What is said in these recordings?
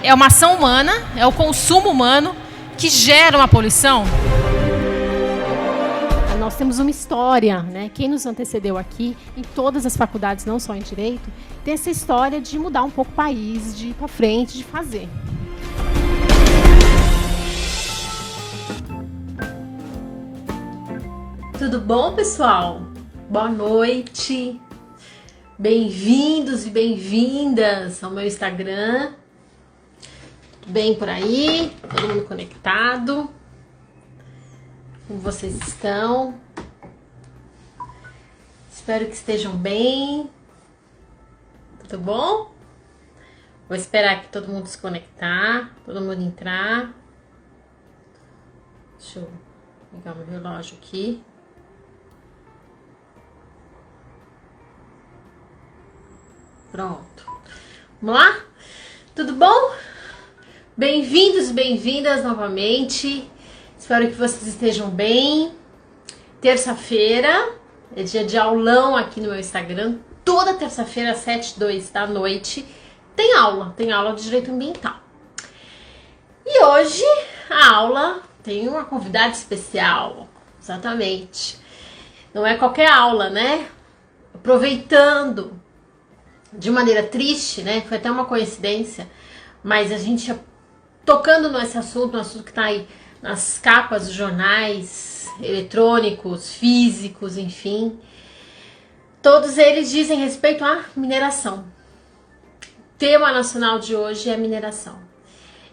é uma ação humana, é o consumo humano que gera uma poluição? Nós temos uma história, né? Quem nos antecedeu aqui, em todas as faculdades, não só em Direito, tem essa história de mudar um pouco o país, de ir para frente, de fazer. Tudo bom, pessoal? Boa noite. Bem-vindos e bem-vindas ao meu Instagram. Tudo bem por aí? Todo mundo conectado? Como vocês estão? Espero que estejam bem. Tudo bom? Vou esperar aqui todo mundo se conectar, todo mundo entrar. Deixa eu pegar meu relógio aqui. Pronto. Vamos lá? Tudo bom? Bem-vindos e bem-vindas novamente. Espero que vocês estejam bem. Terça-feira é dia de aulão aqui no meu Instagram. Toda terça-feira, às 7h02 da noite, tem aula de Direito Ambiental. E hoje a aula tem uma convidada especial, exatamente. Não é qualquer aula, né? Aproveitando de maneira triste, né? Foi até uma coincidência, mas a gente tocando nesse assunto, um assunto que tá aí nas capas dos jornais eletrônicos, físicos, enfim. Todos eles dizem respeito à mineração. O tema nacional de hoje é a mineração.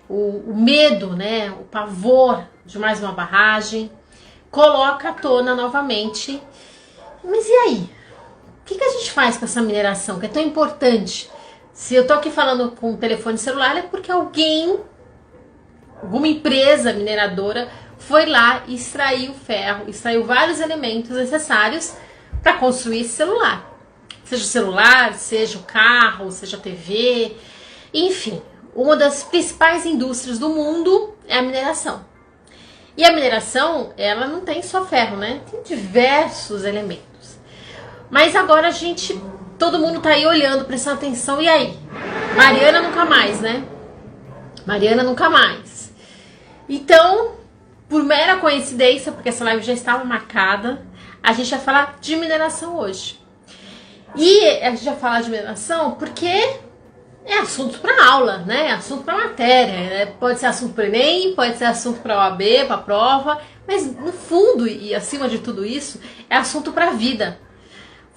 O medo, né, o pavor de mais uma barragem coloca à tona novamente. Mas e aí? O que a gente faz com essa mineração que é tão importante? Se eu tô aqui falando com o telefone celular é porque alguma empresa mineradora foi lá e extraiu ferro, extraiu vários elementos necessários para construir esse celular. Seja o celular, seja o carro, seja a TV, enfim. Uma das principais indústrias do mundo é a mineração. E a mineração, ela não tem só ferro, né? Tem diversos elementos. Mas agora todo mundo tá aí olhando, prestando atenção, e aí? Mariana nunca mais, né? Mariana nunca mais. Então, por mera coincidência, porque essa live já estava marcada, a gente vai falar de mineração hoje. E a gente vai falar de mineração porque é assunto para aula, né? É assunto para matéria. Né? Pode ser assunto para Enem, pode ser assunto para OAB, para prova, mas no fundo e acima de tudo isso, é assunto para a vida.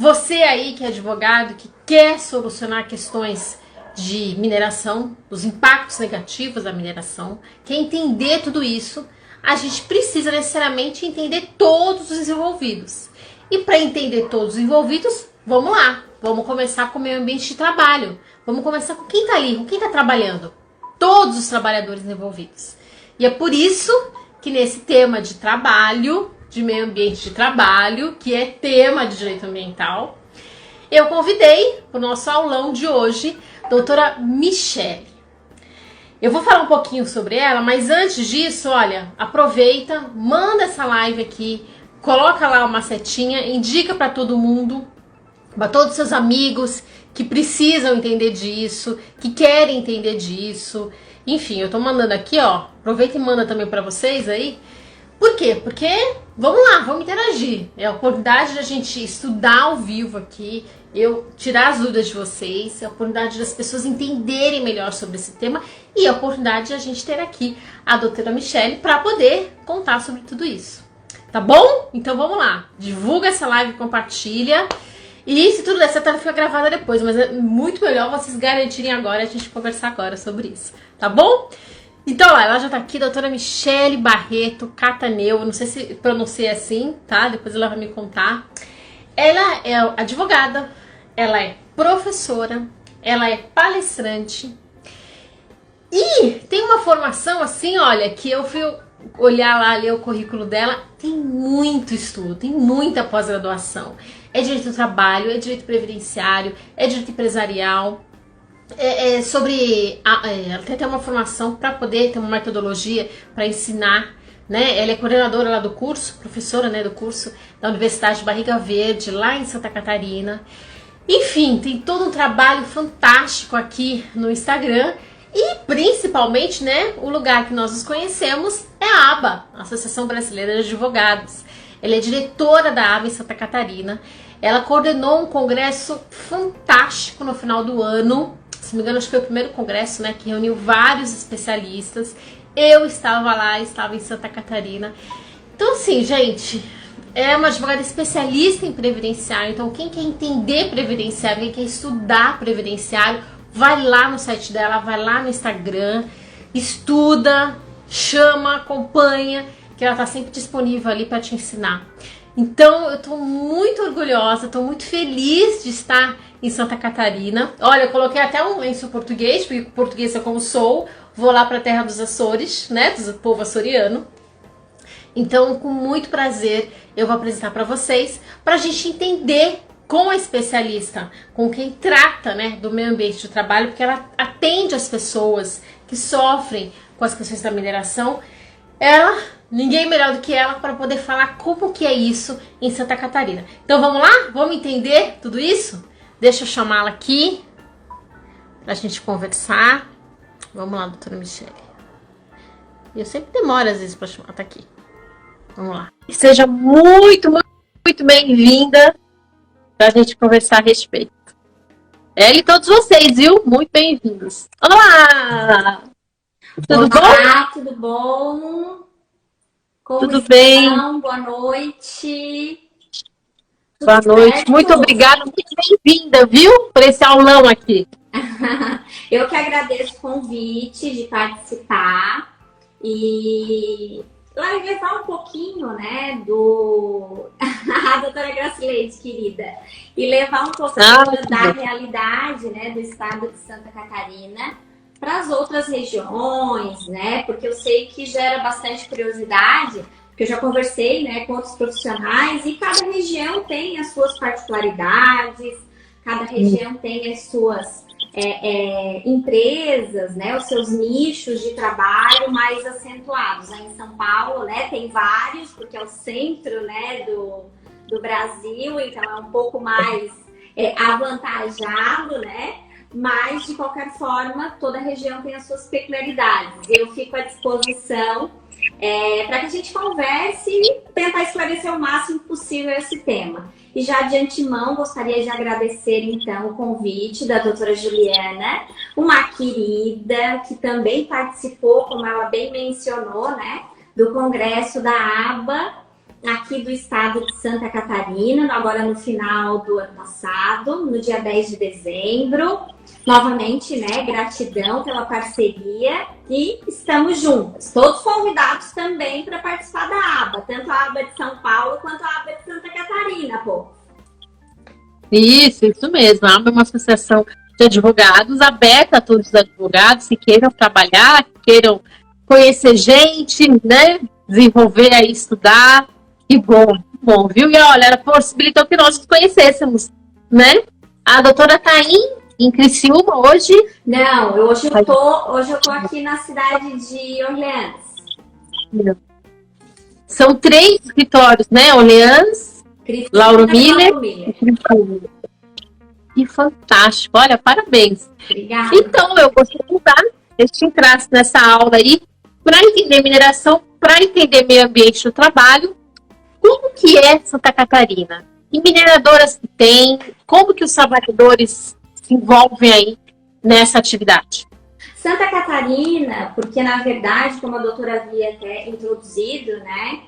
Você aí que é advogado, que quer solucionar questões de mineração, os impactos negativos da mineração, quer entender tudo isso, a gente precisa necessariamente entender todos os envolvidos. E para entender todos os envolvidos, vamos lá, vamos começar com o meio ambiente de trabalho. Vamos começar com quem está ali, com quem está trabalhando. Todos os trabalhadores envolvidos. E é por isso que nesse tema de trabalho, de meio ambiente de trabalho, que é tema de direito ambiental, eu convidei para o nosso aulão de hoje a doutora Michele. Eu vou falar um pouquinho sobre ela, mas antes disso, olha, aproveita, manda essa live aqui, coloca lá uma setinha, indica para todo mundo, para todos os seus amigos que precisam entender disso, que querem entender disso. Enfim, eu tô mandando aqui, ó, aproveita e manda também para vocês aí. Por quê? Porque, vamos lá, vamos interagir. É a oportunidade da gente estudar ao vivo aqui, eu tirar as dúvidas de vocês, é a oportunidade das pessoas entenderem melhor sobre esse tema e a oportunidade de a gente ter aqui a doutora Michele para poder contar sobre tudo isso. Tá bom? Então vamos lá. Divulga essa live, compartilha. E se tudo der certo, ela fica gravada depois, mas é muito melhor vocês garantirem agora, a gente conversar agora sobre isso. Tá bom? Então, lá, ela já tá aqui, doutora Michele Barreto Cataneu, não sei se pronunciei assim, tá? Depois ela vai me contar. Ela é advogada, ela é professora, ela é palestrante e tem uma formação assim, olha, que eu fui olhar lá, ler o currículo dela, tem muito estudo, tem muita pós-graduação. É direito do trabalho, é direito previdenciário, é direito empresarial, ela tem até uma formação para poder ter uma metodologia para ensinar, né? Ela é coordenadora lá do curso, professora, né, do curso da Universidade de Barriga Verde, lá em Santa Catarina. Enfim, tem todo um trabalho fantástico aqui no Instagram. E principalmente, né, o lugar que nós nos conhecemos é a ABA, a Associação Brasileira de Advogados. Ela é diretora da ABA em Santa Catarina. Ela coordenou um congresso fantástico no final do ano. Se não me engano, acho que foi o primeiro congresso, né, que reuniu vários especialistas. Eu estava lá, estava em Santa Catarina. Então, assim, gente, é uma advogada especialista em previdenciário. Então, quem quer entender previdenciário, quem quer estudar previdenciário, vai lá no site dela, vai lá no Instagram, estuda, chama, acompanha, que ela está sempre disponível ali para te ensinar. Então, eu estou muito orgulhosa, estou muito feliz de estar em Santa Catarina. Olha, eu coloquei até um lenço português, porque português é como sou. Vou lá para a terra dos Açores, né, do povo açoriano. Então, com muito prazer, eu vou apresentar para vocês, para a gente entender com a especialista, com quem trata, né, do meio ambiente de trabalho, porque ela atende as pessoas que sofrem com as questões da mineração. Ela, ninguém melhor do que ela para poder falar como que é isso em Santa Catarina. Então vamos lá? Vamos entender tudo isso? Deixa eu chamá-la aqui para a gente conversar. Vamos lá, doutora Michele. Eu sempre demoro às vezes para chamar, tá aqui. Vamos lá. Seja muito, muito, muito bem-vinda para a gente conversar a respeito. Ela e todos vocês, viu? Muito bem-vindos. Olá! Tudo bom? Olá, tudo bom? Como Tudo estão? bem? Boa noite. Boa Tudo noite. certo? Muito obrigada, muito bem-vinda, viu? Por esse aulão aqui. Eu que agradeço o convite de participar e levar um pouquinho, né, a doutora Gracileide, querida, e levar um pouquinho da realidade, né, do estado de Santa Catarina para as outras regiões, né, porque eu sei que gera bastante curiosidade, porque eu já conversei, né, com outros profissionais e cada região tem as suas particularidades, cada região tem as suas empresas, né, os seus nichos de trabalho mais acentuados. Aí em São Paulo, né, tem vários, porque é o centro, né, do Brasil, então é um pouco mais avantajado, né, mas de qualquer forma, toda região tem as suas peculiaridades. Eu fico à disposição para que a gente converse e tentar esclarecer o máximo possível esse tema. E já de antemão, gostaria de agradecer, então, o convite da doutora Juliana, uma querida que também participou, como ela bem mencionou, né, do Congresso da ABA, aqui do estado de Santa Catarina, agora no final do ano passado, no dia 10 de dezembro. Novamente, né, gratidão pela parceria e estamos juntas. Todos convidados também para participar da ABA, tanto a ABA de São Paulo quanto a ABA de Santa Catarina, pô. Isso mesmo. A ABA é uma associação de advogados aberta a todos os advogados que queiram trabalhar, que queiram conhecer gente, né, desenvolver aí, estudar. Que bom, viu? E olha, ela possibilitou que nós nos conhecêssemos, né? A doutora tá em Criciúma hoje? Não, hoje eu tô aqui na cidade de Orleans. São 3 escritórios, né? Orleans, Lauro Miller e Criciúma. Que fantástico, olha, parabéns. Obrigada. Então, eu gostaria de mudar este entrasse nessa aula aí para entender mineração, para entender meio ambiente do trabalho. Como que é Santa Catarina? Que mineradoras que tem? Como que os trabalhadores se envolvem aí nessa atividade? Santa Catarina, porque na verdade, como a doutora havia até introduzido, né,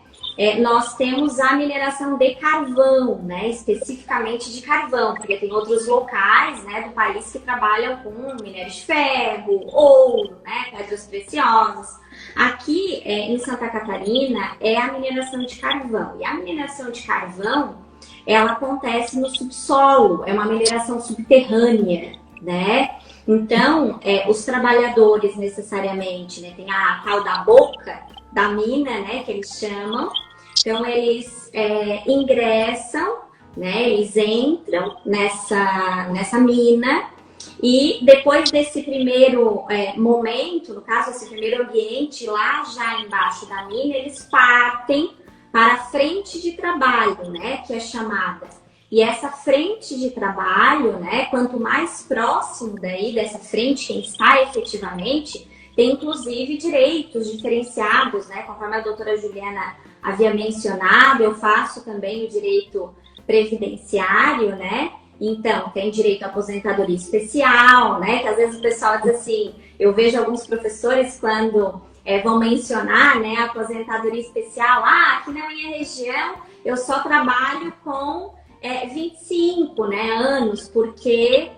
nós temos a mineração de carvão, né, especificamente de carvão, porque tem outros locais, né, do país que trabalham com minério de ferro, ouro, né, pedras preciosas. Aqui em Santa Catarina é a mineração de carvão. E a mineração de carvão, ela acontece no subsolo, é uma mineração subterrânea, né? Então, os trabalhadores necessariamente, né, tem a tal da boca da mina, né, que eles chamam. Então, eles ingressam, né, eles entram nessa mina. E depois desse primeiro momento, no caso, esse primeiro ambiente lá já embaixo da mina, eles partem para a frente de trabalho, né, que é chamada. E essa frente de trabalho, né, quanto mais próximo daí dessa frente quem está efetivamente, tem inclusive direitos diferenciados, né, conforme a doutora Juliana havia mencionado, eu faço também o direito previdenciário, né, então tem direito à aposentadoria especial, né, que às vezes o pessoal diz assim, eu vejo alguns professores quando vão mencionar, né, a aposentadoria especial, aqui na minha região eu só trabalho com 25, né, anos, porque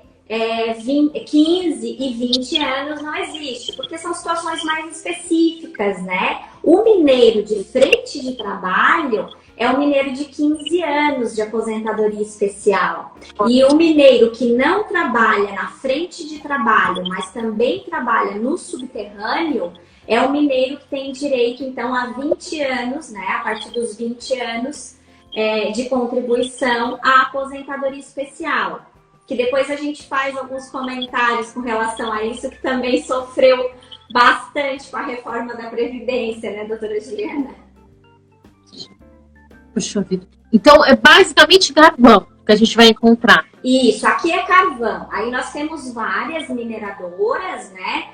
15 e 20 anos não existe, porque são situações mais específicas, né? O mineiro de frente de trabalho é o mineiro de 15 anos de aposentadoria especial. E o mineiro que não trabalha na frente de trabalho, mas também trabalha no subterrâneo, é o mineiro que tem direito, então, a 20 anos, né? A partir dos 20 anos, de contribuição à aposentadoria especial, que depois a gente faz alguns comentários com relação a isso, que também sofreu bastante com a reforma da Previdência, né, doutora Juliana? Puxa vida. Então, é basicamente carvão que a gente vai encontrar. Isso, aqui é carvão. Aí nós temos várias mineradoras, né?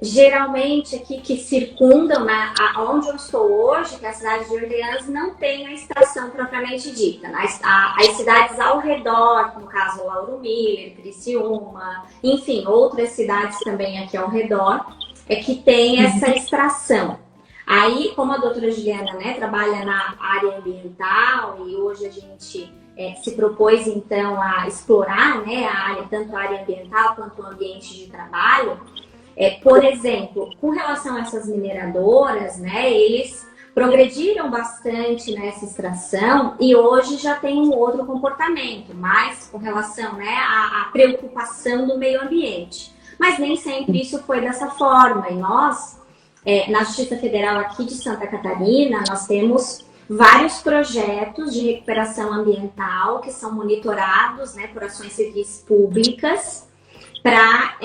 Geralmente aqui que circundam, né, onde eu estou hoje, que é a cidade de Orleans, não tem a extração propriamente dita. As cidades ao redor, no caso Lauro Miller, Criciúma, enfim, outras cidades também aqui ao redor, que tem essa extração. Aí, como a doutora Juliana, né, trabalha na área ambiental e hoje a gente se propôs então a explorar, né, tanto a área ambiental quanto o ambiente de trabalho, por exemplo, com relação a essas mineradoras, né, eles progrediram bastante nessa extração e hoje já tem um outro comportamento, mais com relação, né, à preocupação do meio ambiente. Mas nem sempre isso foi dessa forma. E nós, na Justiça Federal aqui de Santa Catarina, nós temos vários projetos de recuperação ambiental que são monitorados, né, por ações civis públicas, para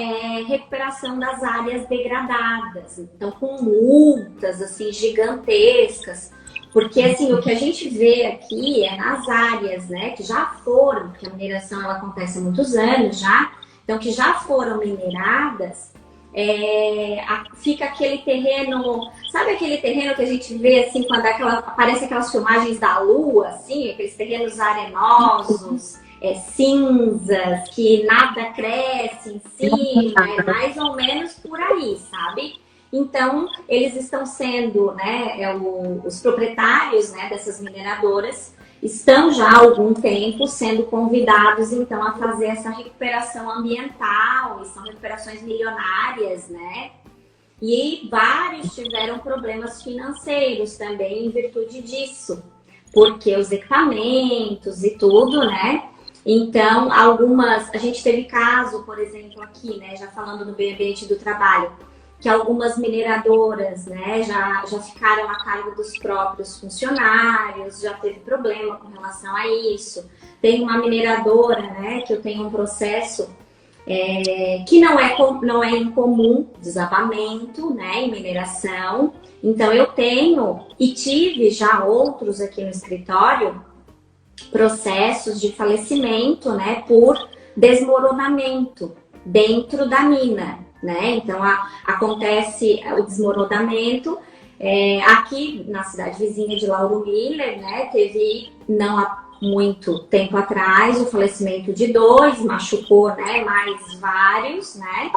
recuperação das áreas degradadas, então com multas assim gigantescas, porque assim o que a gente vê aqui é nas áreas, né, que já foram, porque a mineração ela acontece há muitos anos já, então que já foram mineradas, fica aquele terreno, sabe aquele terreno que a gente vê assim quando aparece aquelas filmagens da Lua, assim, aqueles terrenos arenosos, cinzas, que nada cresce em cima, mais ou menos por aí, sabe? Então, eles estão sendo, né, os proprietários, né, dessas mineradoras estão já há algum tempo sendo convidados, então, a fazer essa recuperação ambiental, e são recuperações milionárias, né? E vários tiveram problemas financeiros também em virtude disso, porque os equipamentos e tudo, né? Então, a gente teve caso, por exemplo, aqui, né, já falando no meio ambiente do trabalho, que algumas mineradoras, né, já ficaram a cargo dos próprios funcionários, já teve problema com relação a isso. Tem uma mineradora, né, que eu tenho um processo que não é incomum, desabamento, né, em mineração. Então, eu tenho e tive já outros aqui no escritório, processos de falecimento, né, por desmoronamento dentro da mina, né? Então acontece o desmoronamento aqui na cidade vizinha de Lauro Miller, né? Teve não há muito tempo atrás o falecimento de 2, machucou, né, mais vários, né?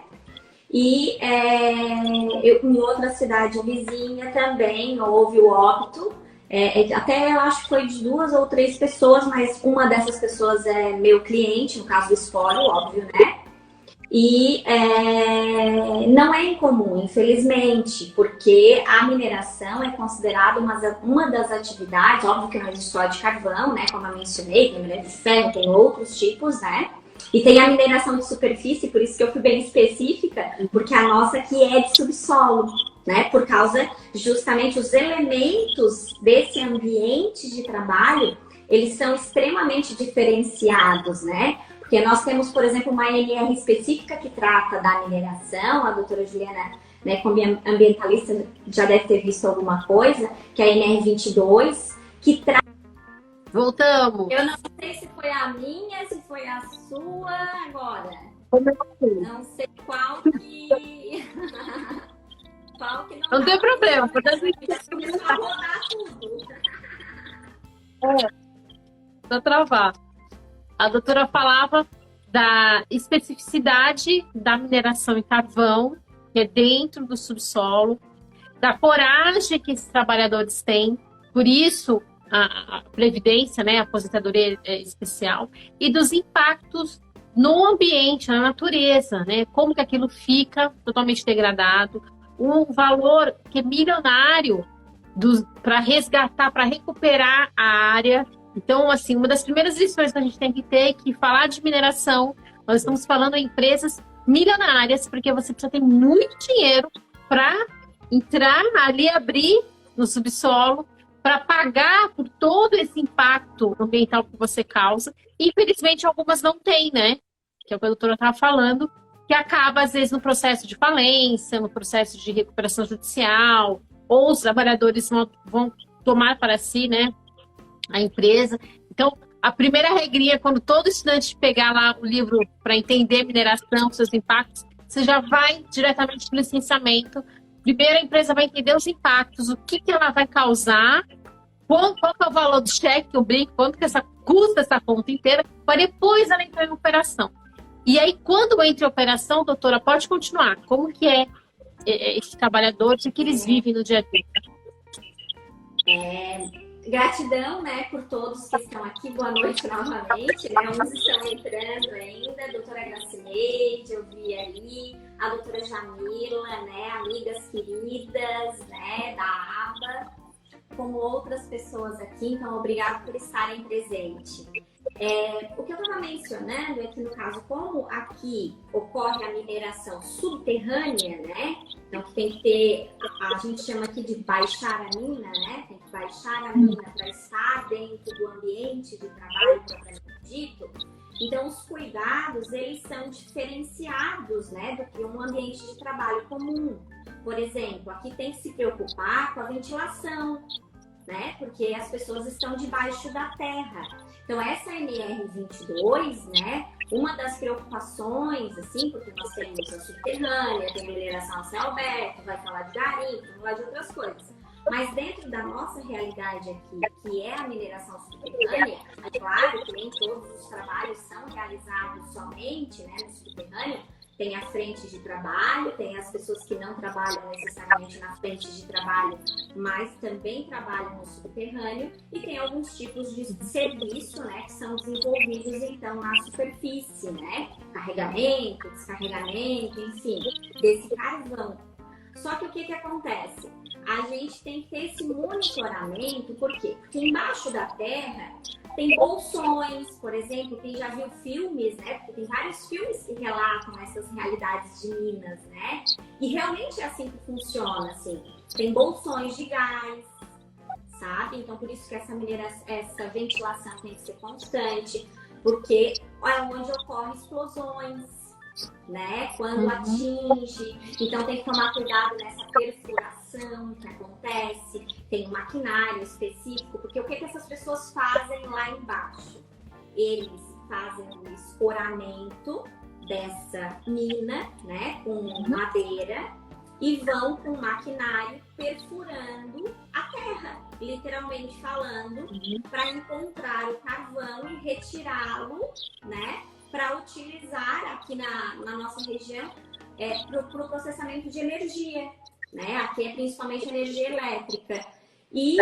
E em outra cidade vizinha também houve o óbito. Até eu acho que foi de 2 ou 3 pessoas, mas uma dessas pessoas é meu cliente, no caso do espólio, óbvio, né? E não é incomum, infelizmente, porque a mineração é considerada uma das atividades, óbvio que não existe só de carvão, né? Como eu mencionei, tem minério de ferro, tem outros tipos, né? E tem a mineração de superfície, por isso que eu fui bem específica, porque a nossa aqui é de subsolo, né? Por causa justamente os elementos desse ambiente de trabalho, eles são extremamente diferenciados, né? Porque nós temos, por exemplo, uma ANR específica que trata da mineração, a doutora Juliana, né, como ambientalista, já deve ter visto alguma coisa, que é a ANR 22, que trata Voltamos. Eu não sei se foi a minha, se foi a sua agora. Não sei qual que... qual que Não tem problema. Começou a rodar tudo. Para travar. A doutora falava da especificidade da mineração em carvão, que é dentro do subsolo, da coragem que esses trabalhadores têm, por isso a previdência, né, a aposentadoria especial, e dos impactos no ambiente, na natureza, né, como que aquilo fica totalmente degradado, um valor que é milionário para resgatar, para recuperar a área. Então, assim, uma das primeiras lições que a gente tem que ter é que falar de mineração, nós estamos falando em empresas milionárias, porque você precisa ter muito dinheiro para entrar ali, abrir no subsolo, para pagar por todo esse impacto ambiental que você causa. Infelizmente, algumas não têm, né? Que é o que a doutora estava falando, que acaba, às vezes, no processo de falência, no processo de recuperação judicial, ou os trabalhadores vão tomar para si, né, a empresa. Então, a primeira regrinha, quando todo estudante pegar lá o livro para entender mineração, seus impactos, você já vai diretamente no licenciamento. Primeiro, a empresa vai entender os impactos, o que ela vai causar, qual que é o valor do cheque, eu brinco, quanto que custa essa conta inteira, para depois ela entrar em operação. E aí, quando entra em operação, doutora, pode continuar. Como que é esses trabalhadores, o que eles vivem no dia a dia? Gratidão, né, por todos que estão aqui. Boa noite novamente, né? Uns estão entrando ainda. A doutora Gracineide, eu vi ali. A doutora Jamila, né? Amigas queridas, né? Da ABA. Como outras pessoas aqui. Então, obrigada por estarem presentes. O que eu estava mencionando é que, no caso, como aqui ocorre a mineração subterrânea, né? Então, que tem que ter, a gente chama aqui de baixar a mina, né? Tem que baixar a mina para estar dentro do ambiente de trabalho propriamente dito. Então, os cuidados, eles são diferenciados, né? Do que um ambiente de trabalho comum. Por exemplo, aqui tem que se preocupar com a ventilação, né? Porque as pessoas estão debaixo da terra. Então, essa NR22, né? Uma das preocupações, assim, porque nós temos a subterrânea, tem mineração a céu aberto, vai falar de garimpo, vai falar de outras coisas. Mas dentro da nossa realidade aqui, que é a mineração subterrânea, é claro que nem todos os trabalhos são realizados somente, né, no subterrâneo. Tem a frente de trabalho, tem as pessoas que não trabalham necessariamente na frente de trabalho, mas também trabalham no subterrâneo, e tem alguns tipos de serviço, né, que são desenvolvidos então na superfície, né? Carregamento, descarregamento, enfim, desse carvão. Só que o que acontece? A gente tem que ter esse monitoramento, por quê? Porque embaixo da terra tem bolsões, por exemplo, quem já viu filmes, né? Porque tem vários filmes que relatam essas realidades de minas, né? E realmente é assim que funciona, assim. Tem bolsões de gás, sabe? Então, por isso que essa ventilação tem que ser constante, porque é onde ocorrem explosões, né? Quando atinge. Então, tem que tomar cuidado nessa perfuração que acontece. Tem um maquinário específico, porque o que essas pessoas fazem lá embaixo? Eles fazem o escoramento dessa mina, né? Com madeira, e vão com o maquinário perfurando a terra, literalmente falando, para encontrar o carvão e retirá-lo, né? Para utilizar aqui na nossa região para o processamento de energia, né? Aqui é principalmente energia elétrica. E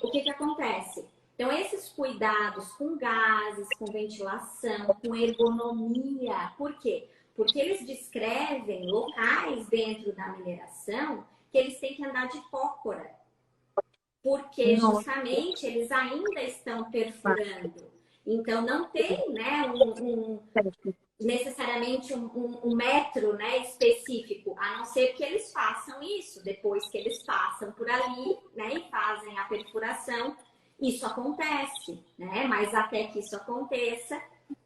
o que acontece? Então, esses cuidados com gases, com ventilação, com ergonomia, por quê? Porque eles descrevem locais dentro da mineração que eles têm que andar de cócora, porque justamente eles ainda estão perfurando. Então, não tem, né, necessariamente um metro, né, específico, a não ser que eles façam isso. Depois que eles passam por ali, né, e fazem a perfuração, isso acontece, né? Mas até que isso aconteça,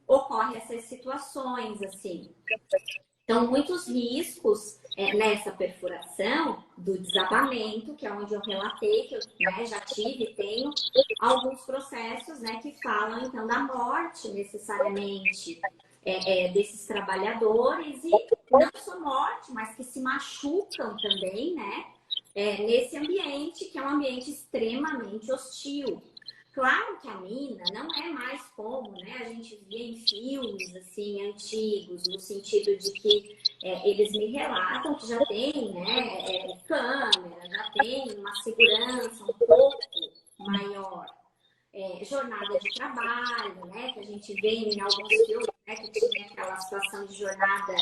ocorrem essas situações, assim. Então, muitos riscos nessa perfuração do desabamento, que é onde eu relatei, que eu já tive e tenho alguns processos que falam, então, da morte necessariamente desses trabalhadores, e não só morte, mas que se machucam também, nesse ambiente, que é um ambiente extremamente hostil. Claro que a mina não é mais como a gente via em filmes assim, antigos, no sentido de que eles me relatam que já tem câmera, já tem uma segurança um pouco maior. Jornada de trabalho, que a gente vê em alguns filmes, que tinha aquela situação de jornada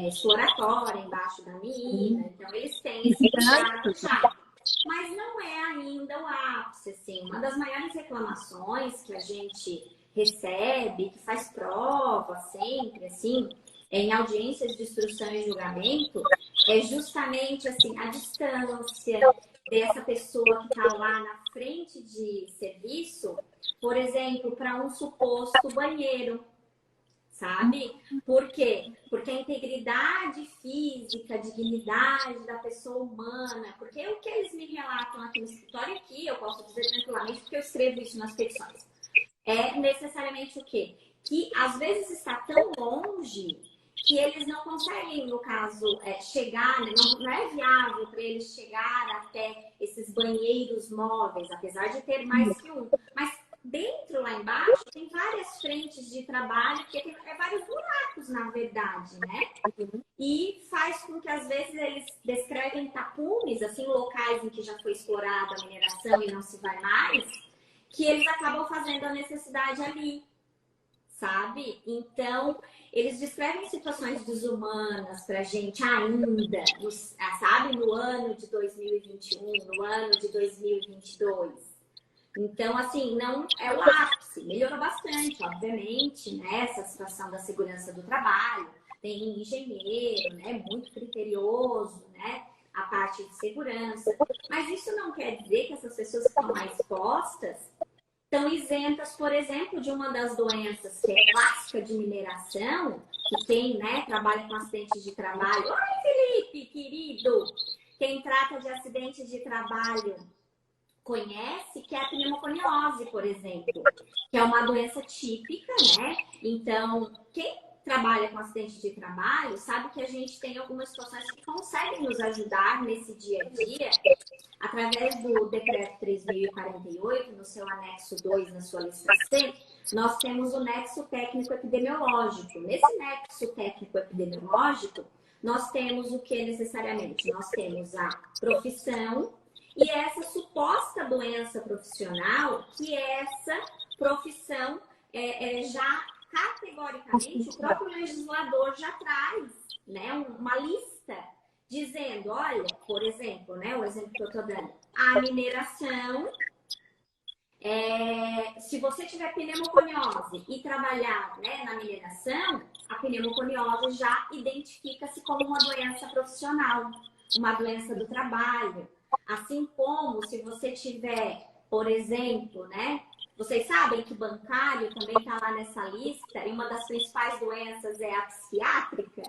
exploratória embaixo da mina. Então, eles têm esse cuidado já. Mas não é ainda o ápice, assim. Uma das maiores reclamações que a gente recebe, que faz prova sempre, assim, em audiências de instrução e julgamento, é justamente, assim, a distância dessa pessoa que está lá na frente de serviço, por exemplo, para um suposto banheiro, sabe? Por quê? Porque a integridade física, a dignidade da pessoa humana, porque o que eles me relatam aqui no escritório, aqui eu posso dizer tranquilamente, porque eu escrevo isso nas petições, é necessariamente o quê? Que às vezes está tão longe que eles não conseguem, no caso, chegar, não é viável para eles chegar até esses banheiros móveis, apesar de ter mais que um. Mas dentro, lá embaixo, tem várias frentes de trabalho, que tem vários buracos, na verdade, E faz com que, às vezes, eles descrevem tapumes, assim, locais em que já foi explorada a mineração e não se vai mais, que eles acabam fazendo a necessidade ali, sabe? Então, eles descrevem situações desumanas pra gente ainda, sabe? No ano de 2021, no ano de 2022. Então, assim, não é o ápice. Melhorou bastante, obviamente, essa situação da segurança do trabalho. Tem engenheiro, muito criterioso, a parte de segurança. Mas isso não quer dizer que essas pessoas que estão mais expostas estão isentas, por exemplo, de uma das doenças que é clássica de mineração, que quem trabalha com acidentes de trabalho... Oi, Felipe, querido! Quem trata de acidente de trabalho conhece, que é a pneumoconiose, por exemplo, que é uma doença típica, Então, quem trabalha com acidente de trabalho sabe que a gente tem algumas situações que conseguem nos ajudar nesse dia a dia, através do decreto 3.048, no seu anexo 2, na sua lista C, nós temos o nexo técnico epidemiológico. Nesse nexo técnico epidemiológico, nós temos o que necessariamente? Nós temos a profissão, e essa suposta doença profissional, que essa profissão já categoricamente o próprio legislador já traz uma lista dizendo, olha, por exemplo, o exemplo que eu estou dando, a mineração, se você tiver pneumoconiose e trabalhar na mineração, a pneumoconiose já identifica-se como uma doença profissional, uma doença do trabalho. Assim como se você tiver, por exemplo, vocês sabem que bancário também está lá nessa lista, e uma das principais doenças é a psiquiátrica.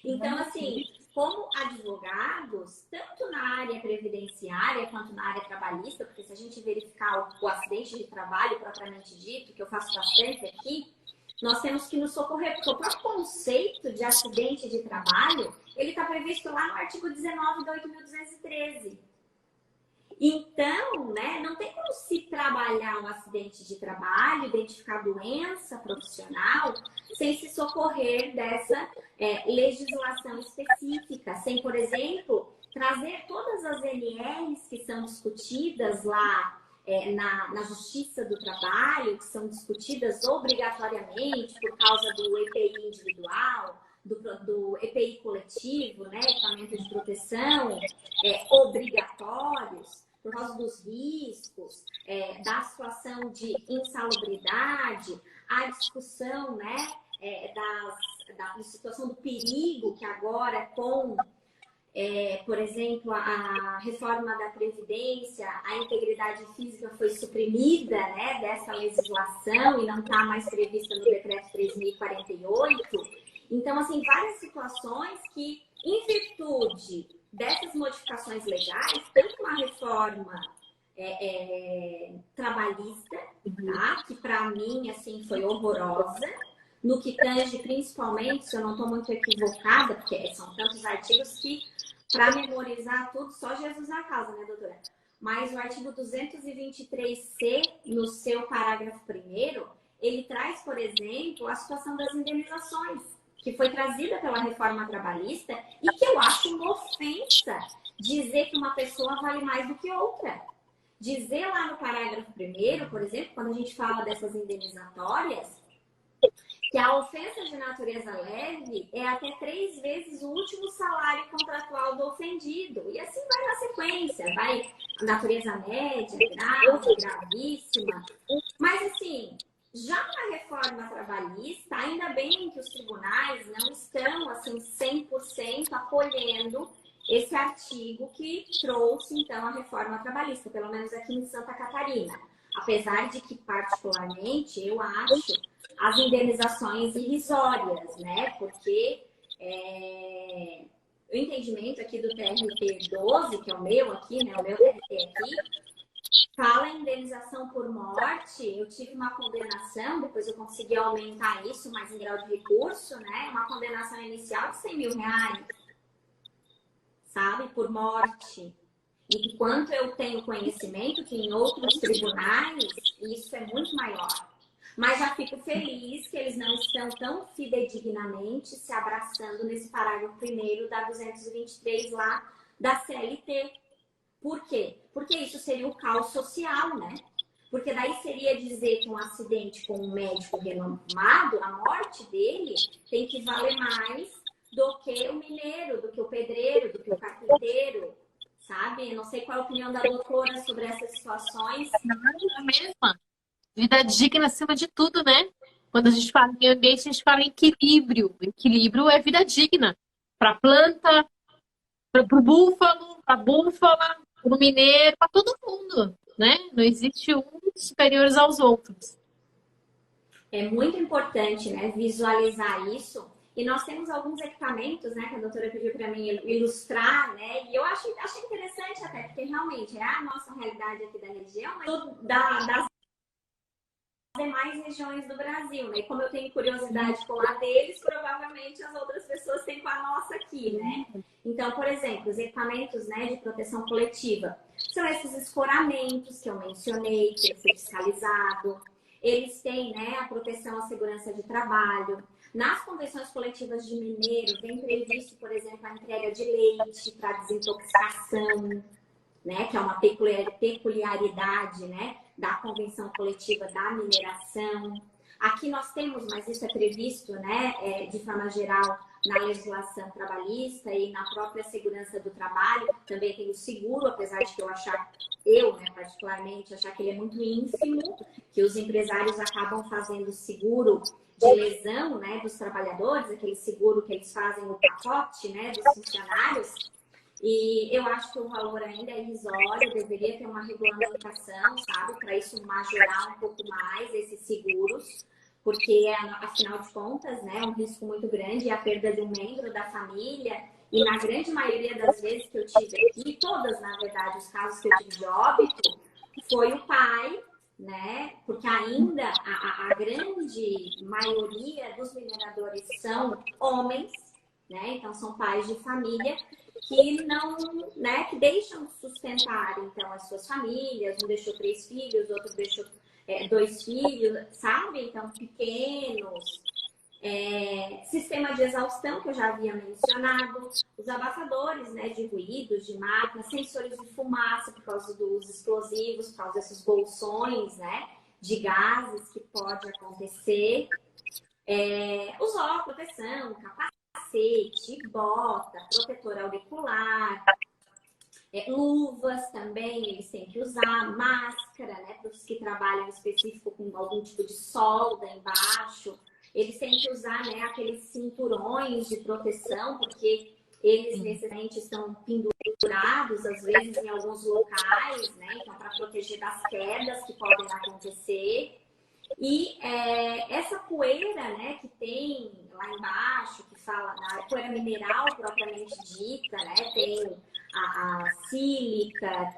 Então, assim, como advogados, tanto na área previdenciária quanto na área trabalhista, porque se a gente verificar o acidente de trabalho propriamente dito, que eu faço bastante aqui, nós temos que nos socorrer, porque o próprio conceito de acidente de trabalho, ele está previsto lá no artigo 19 da 8.213. Então, não tem como se trabalhar um acidente de trabalho, identificar doença profissional, sem se socorrer dessa legislação específica, sem, por exemplo, trazer todas as NRs que são discutidas lá na Justiça do Trabalho, que são discutidas obrigatoriamente por causa do EPI individual, do EPI coletivo, equipamento de proteção, obrigatórios, por causa dos riscos, da situação de insalubridade, a discussão da situação do perigo, que agora com, por exemplo, a reforma da Previdência, a integridade física foi suprimida dessa legislação e não está mais prevista no decreto 3.048. Então, assim, várias situações que, em virtude dessas modificações legais, tanto uma reforma trabalhista, tá? Que para mim, assim, foi horrorosa, no que tange principalmente, se eu não estou muito equivocada, porque são tantos artigos que, para memorizar tudo, só Jesus na causa, né, doutora? Mas o artigo 223C, no seu parágrafo 1º, ele traz, por exemplo, a situação das indenizações, que foi trazida pela reforma trabalhista e que eu acho uma ofensa dizer que uma pessoa vale mais do que outra. Dizer lá no parágrafo 1º, por exemplo, quando a gente fala dessas indenizatórias, que a ofensa de natureza leve é até 3 vezes o último salário contratual do ofendido. E assim vai na sequência, vai natureza média, grave, gravíssima. Mas assim, já na reforma trabalhista, ainda bem que os tribunais não estão assim 100% acolhendo esse artigo que trouxe então a reforma trabalhista, pelo menos aqui em Santa Catarina. Apesar de que, particularmente, eu acho as indenizações irrisórias, né? Porque o entendimento aqui do TRT 12, que é o meu aqui, né? O meu TRT aqui, fala em indenização por morte. Eu tive uma condenação, depois eu consegui aumentar isso, mas em grau de recurso, né? Uma condenação inicial de 100 mil reais, sabe? Por morte. E quanto eu tenho conhecimento que em outros tribunais isso é muito maior. Mas já fico feliz que eles não estão tão fidedignamente se abraçando nesse parágrafo 1º da 223 lá da CLT. Por quê? Porque isso seria o caos social, né? Porque daí seria dizer que um acidente com um médico renomado, a morte dele tem que valer mais do que o mineiro, do que o pedreiro, do que o carpinteiro, sabe? Não sei qual a opinião da doutora sobre essas situações. Não, é a mesma. Vida digna acima de tudo, né? Quando a gente fala em meio ambiente, a gente fala em equilíbrio. Equilíbrio é vida digna. Para a planta, para o búfalo, para a búfala, para o mineiro, para todo mundo, né? Não existe um superiores aos outros. É muito importante, né, visualizar isso. E nós temos alguns equipamentos, né, que a doutora pediu para mim ilustrar, né? E eu achei interessante até, porque realmente é a nossa realidade aqui da região, mas das demais regiões do Brasil, né? E como eu tenho curiosidade com a deles, provavelmente as outras pessoas têm com a nossa aqui, né? Então, por exemplo, os equipamentos, né, de proteção coletiva são esses escoramentos que eu mencionei, que tem que ser fiscalizado. Eles têm, né, a proteção à segurança de trabalho. Nas convenções coletivas de mineiro, vem previsto, por exemplo, a entrega de leite para desintoxicação, né, que é uma peculiaridade, né, da convenção coletiva da mineração. Aqui nós temos, mas isso é previsto, né, de forma geral, na legislação trabalhista e na própria segurança do trabalho. Também tem o seguro, apesar de que eu, né, particularmente, achar que ele é muito ínfimo, que os empresários acabam fazendo seguro de lesão, né, dos trabalhadores, aquele seguro que eles fazem no pacote, né, dos funcionários. E eu acho que o valor ainda é irrisório, deveria ter uma regulamentação, sabe, para isso majorar um pouco mais esses seguros, porque, afinal de contas, né, é um risco muito grande, a perda de um membro da família, e na grande maioria das vezes que eu tive aqui, todas, na verdade, os casos que eu tive de óbito, foi o pai, né, porque ainda a grande maioria dos mineradores são homens, né, então são pais de família, que não, né, que deixam de sustentar, então, as suas famílias. Um deixou 3 filhos, outro deixou 2 filhos, sabe? Então, pequenos. Sistema de exaustão, que eu já havia mencionado. Os abafadores, né, de ruídos, de máquinas, sensores de fumaça por causa dos explosivos, por causa desses bolsões, né, de gases que pode acontecer. Os óculos, proteção, capacete, bota, protetor auricular, luvas também eles têm que usar, máscara, né, para os que trabalham específico com algum tipo de solda embaixo, eles têm que usar, né, aqueles cinturões de proteção, porque eles necessariamente estão pendurados, às vezes, em alguns locais, né, então para proteger das quedas que podem acontecer. E essa poeira, né, que tem lá embaixo, que fala da poeira mineral propriamente dita, né? Tem a sílica,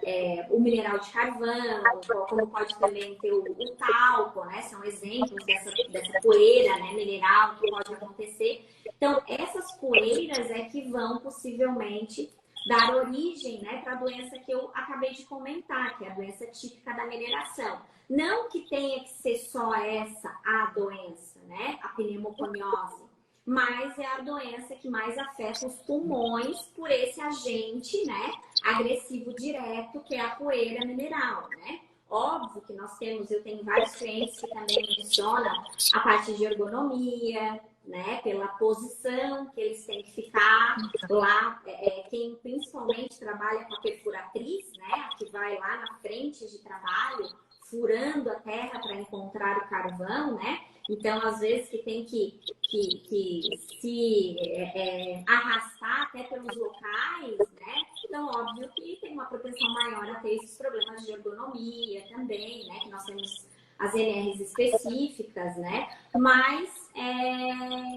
o mineral de carvão, como pode também ter o talco, né? São exemplos dessa poeira, né, mineral que pode acontecer. Então, essas poeiras é que vão possivelmente dar origem, né, para a doença que eu acabei de comentar, que é a doença típica da mineração. Não que tenha que ser só essa a doença, né, a pneumoconiose, mas é a doença que mais afeta os pulmões por esse agente, né, agressivo direto, que é a poeira mineral, né. Óbvio que eu tenho vários clientes que também mencionam a parte de ergonomia, né, pela posição que eles têm que ficar lá, quem principalmente trabalha com a perfuratriz, né, que vai lá na frente de trabalho, furando a terra para encontrar o carvão, né, então às vezes que tem que se arrastar até pelos locais, né, então óbvio que tem uma propensão maior a ter esses problemas de ergonomia também, né, que nós temos as NRs específicas, né, mas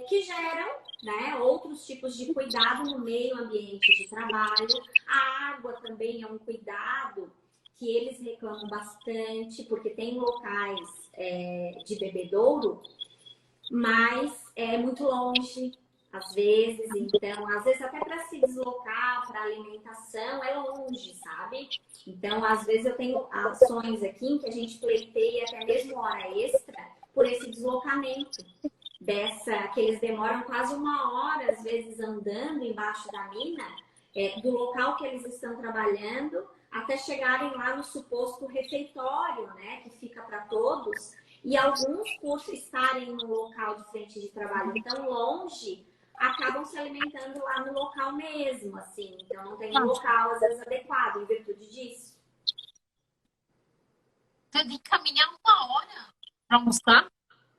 que geram, né, outros tipos de cuidado no meio ambiente de trabalho. A água também é um cuidado que eles reclamam bastante, porque tem locais de bebedouro, mas é muito longe, às vezes, então, às vezes até para se deslocar para alimentação é longe, sabe? Então, às vezes eu tenho ações aqui em que a gente pleiteia até mesmo hora extra por esse deslocamento que eles demoram quase 1 hora, às vezes, andando embaixo da mina, do local que eles estão trabalhando, até chegarem lá no suposto refeitório, né, que fica para todos, e alguns, por estarem no local de frente de trabalho tão longe, acabam se alimentando lá no local mesmo, assim, então não tem um local, às vezes, adequado em virtude disso. Tem que caminhar 1 hora para almoçar?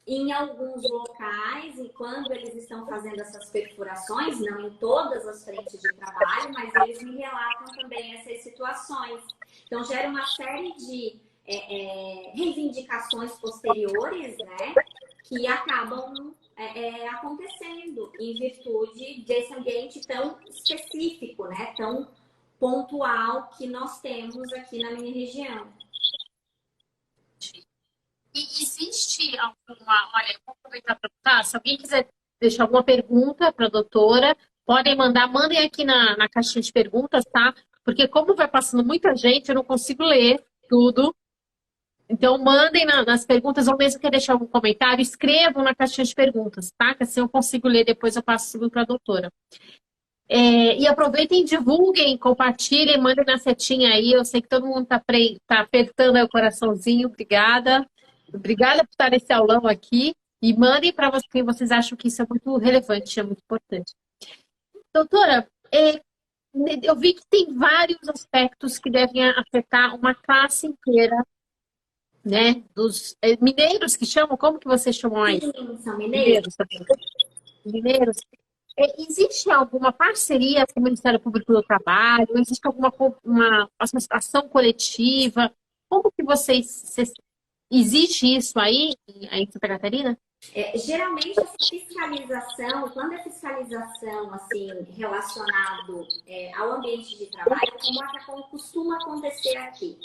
Em alguns locais, e quando eles estão fazendo essas perfurações, não em todas as frentes de trabalho, mas eles me relatam também essas situações. Então, gera uma série de reivindicações posteriores, né, que acabam acontecendo em virtude desse ambiente tão específico, né, tão pontual que nós temos aqui na minha região. E existe alguma... Olha, eu vou aproveitar para perguntar. Se alguém quiser deixar alguma pergunta para a doutora, mandem aqui na caixinha de perguntas, tá? Porque como vai passando muita gente, eu não consigo ler tudo. Então, mandem nas perguntas, ou mesmo quer deixar algum comentário, escrevam na caixinha de perguntas, tá? Que assim eu consigo ler, depois eu passo para a doutora. E aproveitem, divulguem, compartilhem, mandem na setinha aí. Eu sei que todo mundo tá apertando aí o coraçãozinho. Obrigada. Obrigada por estar nesse aulão aqui. E mandem para quem vocês acham que isso é muito relevante, é muito importante. Doutora, eu vi que tem vários aspectos que devem afetar uma classe inteira, né? Dos mineiros que chamam, como que vocês chamam aí? Sim, são mineiros. Mineiros. Existe alguma parceria com o Ministério Público do Trabalho? Existe alguma uma ação coletiva? Como que existe isso aí em Santa Catarina? Geralmente, essa fiscalização, quando é fiscalização assim, relacionado ao ambiente de trabalho, como costuma acontecer aqui.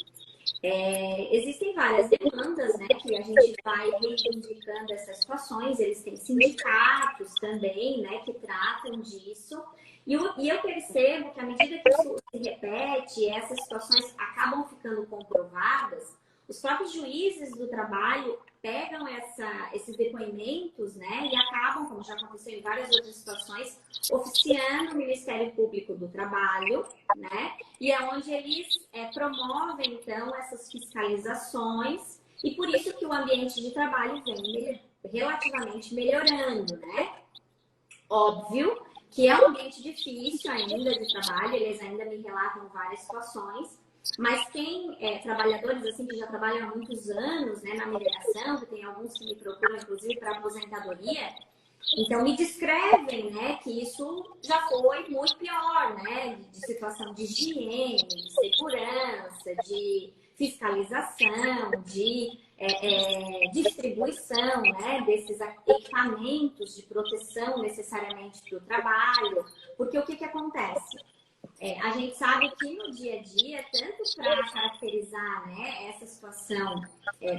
Existem várias demandas, né, que a gente vai reivindicando essas situações, eles têm sindicatos também, né, que tratam disso, e eu percebo que à medida que isso se repete, essas situações acabam ficando comprovadas, os próprios juízes do trabalho pegam esses depoimentos, né, e acabam, como já aconteceu em várias outras situações, oficiando o Ministério Público do Trabalho, né, e é onde eles promovem, então, essas fiscalizações, e por isso que o ambiente de trabalho vem relativamente melhorando, né. Óbvio que é um ambiente difícil ainda de trabalho, eles ainda me relatam várias situações, mas tem trabalhadores assim que já trabalham há muitos anos, né, na mineração, que tem alguns que me procuram, inclusive, para aposentadoria, então me descrevem, né, que isso já foi muito pior, né, de situação de higiene, de segurança, de fiscalização, de distribuição, né, desses equipamentos de proteção necessariamente para o trabalho, porque o que acontece? A gente sabe que no dia a dia, tanto para caracterizar, né, essa situação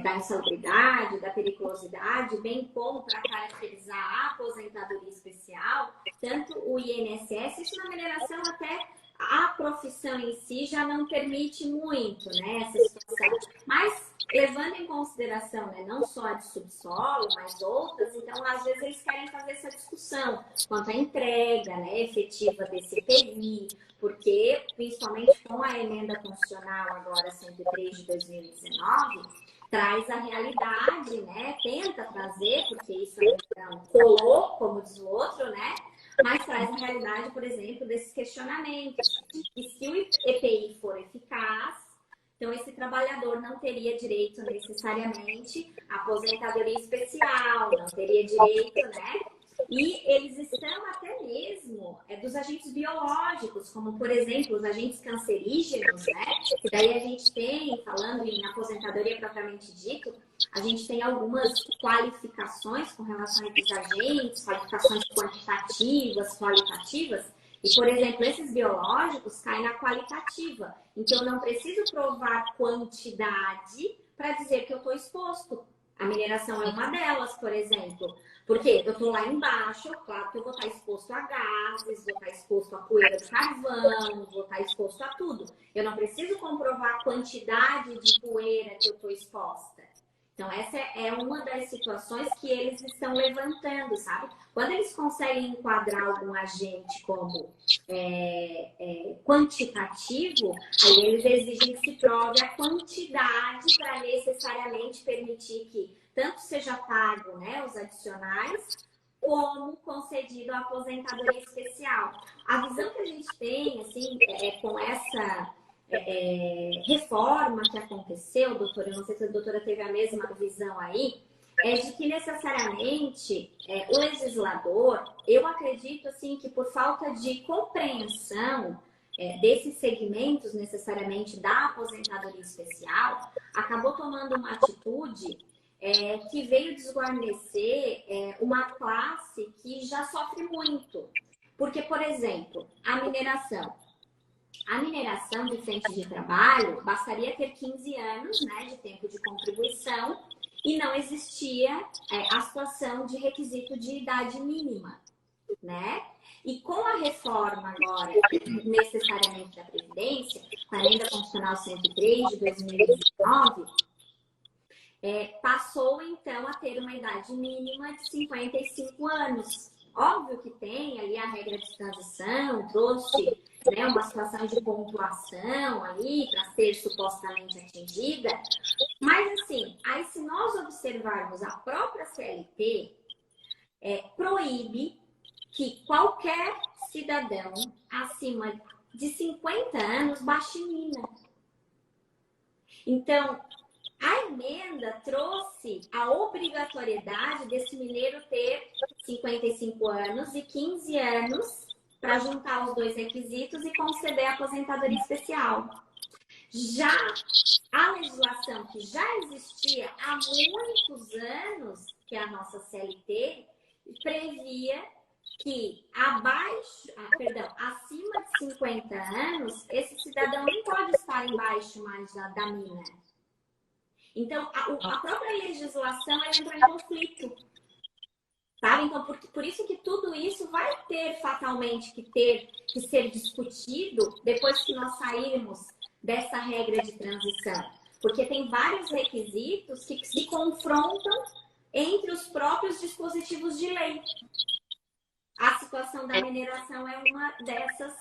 da insalubridade, da periculosidade, bem como para caracterizar a aposentadoria especial, tanto o INSS, isso na mineração até a profissão em si já não permite muito, né, essa situação. Mas levando em consideração, né, não só a de subsolo, mas outras, então às vezes eles querem fazer essa discussão quanto à entrega, né, efetiva desse EPI, porque principalmente com a emenda constitucional agora 103 de 2019, traz a realidade, né, tenta trazer, porque isso não colou, como diz o outro, né, mas traz a realidade, por exemplo, desses questionamentos, que se o EPI for eficaz, então esse trabalhador não teria direito necessariamente à aposentadoria especial, não teria direito, né? E eles estão até mesmo dos agentes biológicos, como, por exemplo, os agentes cancerígenos, né? Que daí a gente tem, falando em aposentadoria propriamente dito, a gente tem algumas qualificações com relação a esses agentes, qualificações quantitativas, qualitativas, e, por exemplo, esses biológicos caem na qualitativa. Então, eu não preciso provar quantidade para dizer que eu estou exposto. A mineração é uma delas, por exemplo. Porque eu estou lá embaixo, claro que eu vou estar exposto a gases, vou estar exposto a poeira de carvão, vou estar exposto a tudo. Eu não preciso comprovar a quantidade de poeira que eu estou exposta. Então, essa é uma das situações que eles estão levantando, sabe? Quando eles conseguem enquadrar algum agente como quantitativo, aí eles exigem que se prove a quantidade para necessariamente permitir que tanto seja pago, né, os adicionais, como concedido a aposentadoria especial. A visão que a gente tem, assim, com essa reforma que aconteceu, doutora, eu não sei se a doutora teve a mesma visão aí, é de que necessariamente o legislador, eu acredito assim que por falta de compreensão desses segmentos necessariamente da aposentadoria especial, acabou tomando uma atitude que veio desguarnecer uma classe que já sofre muito. Porque, por exemplo, a mineração de frente de trabalho bastaria ter 15 anos, né, de tempo de contribuição e não existia a situação de requisito de idade mínima, né? E com a reforma agora, necessariamente da Previdência, com a emenda constitucional 103 de 2019, passou então a ter uma idade mínima de 55 anos. Óbvio que tem ali a regra de transição, trouxe uma situação de pontuação ali para ser supostamente atingida, mas assim, aí se nós observarmos a própria CLT, proíbe que qualquer cidadão acima de 50 anos baixe mina. Então, a emenda trouxe a obrigatoriedade desse mineiro ter 55 anos e 15 anos para juntar os dois requisitos e conceder a aposentadoria especial. Já a legislação que já existia há muitos anos, que é a nossa CLT, previa que acima de 50 anos, esse cidadão não pode estar embaixo mais da mina. Então, a própria legislação ela entra em conflito. Sabe? Então, por isso que tudo isso vai ter fatalmente que ser discutido depois que nós sairmos dessa regra de transição. Porque tem vários requisitos que se confrontam entre os próprios dispositivos de lei. A situação da mineração é uma dessas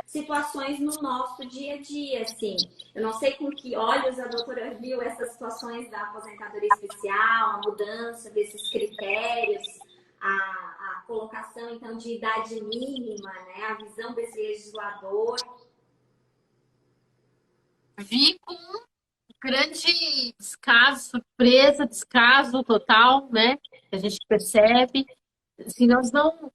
situações no nosso dia a dia, assim. Eu não sei com que olhos a doutora viu essas situações da aposentadoria especial, a mudança desses critérios, a colocação, então, de idade mínima, né? A visão desse legislador. Vi com um grande descaso, surpresa, descaso total, né? Que a gente percebe. Se nós não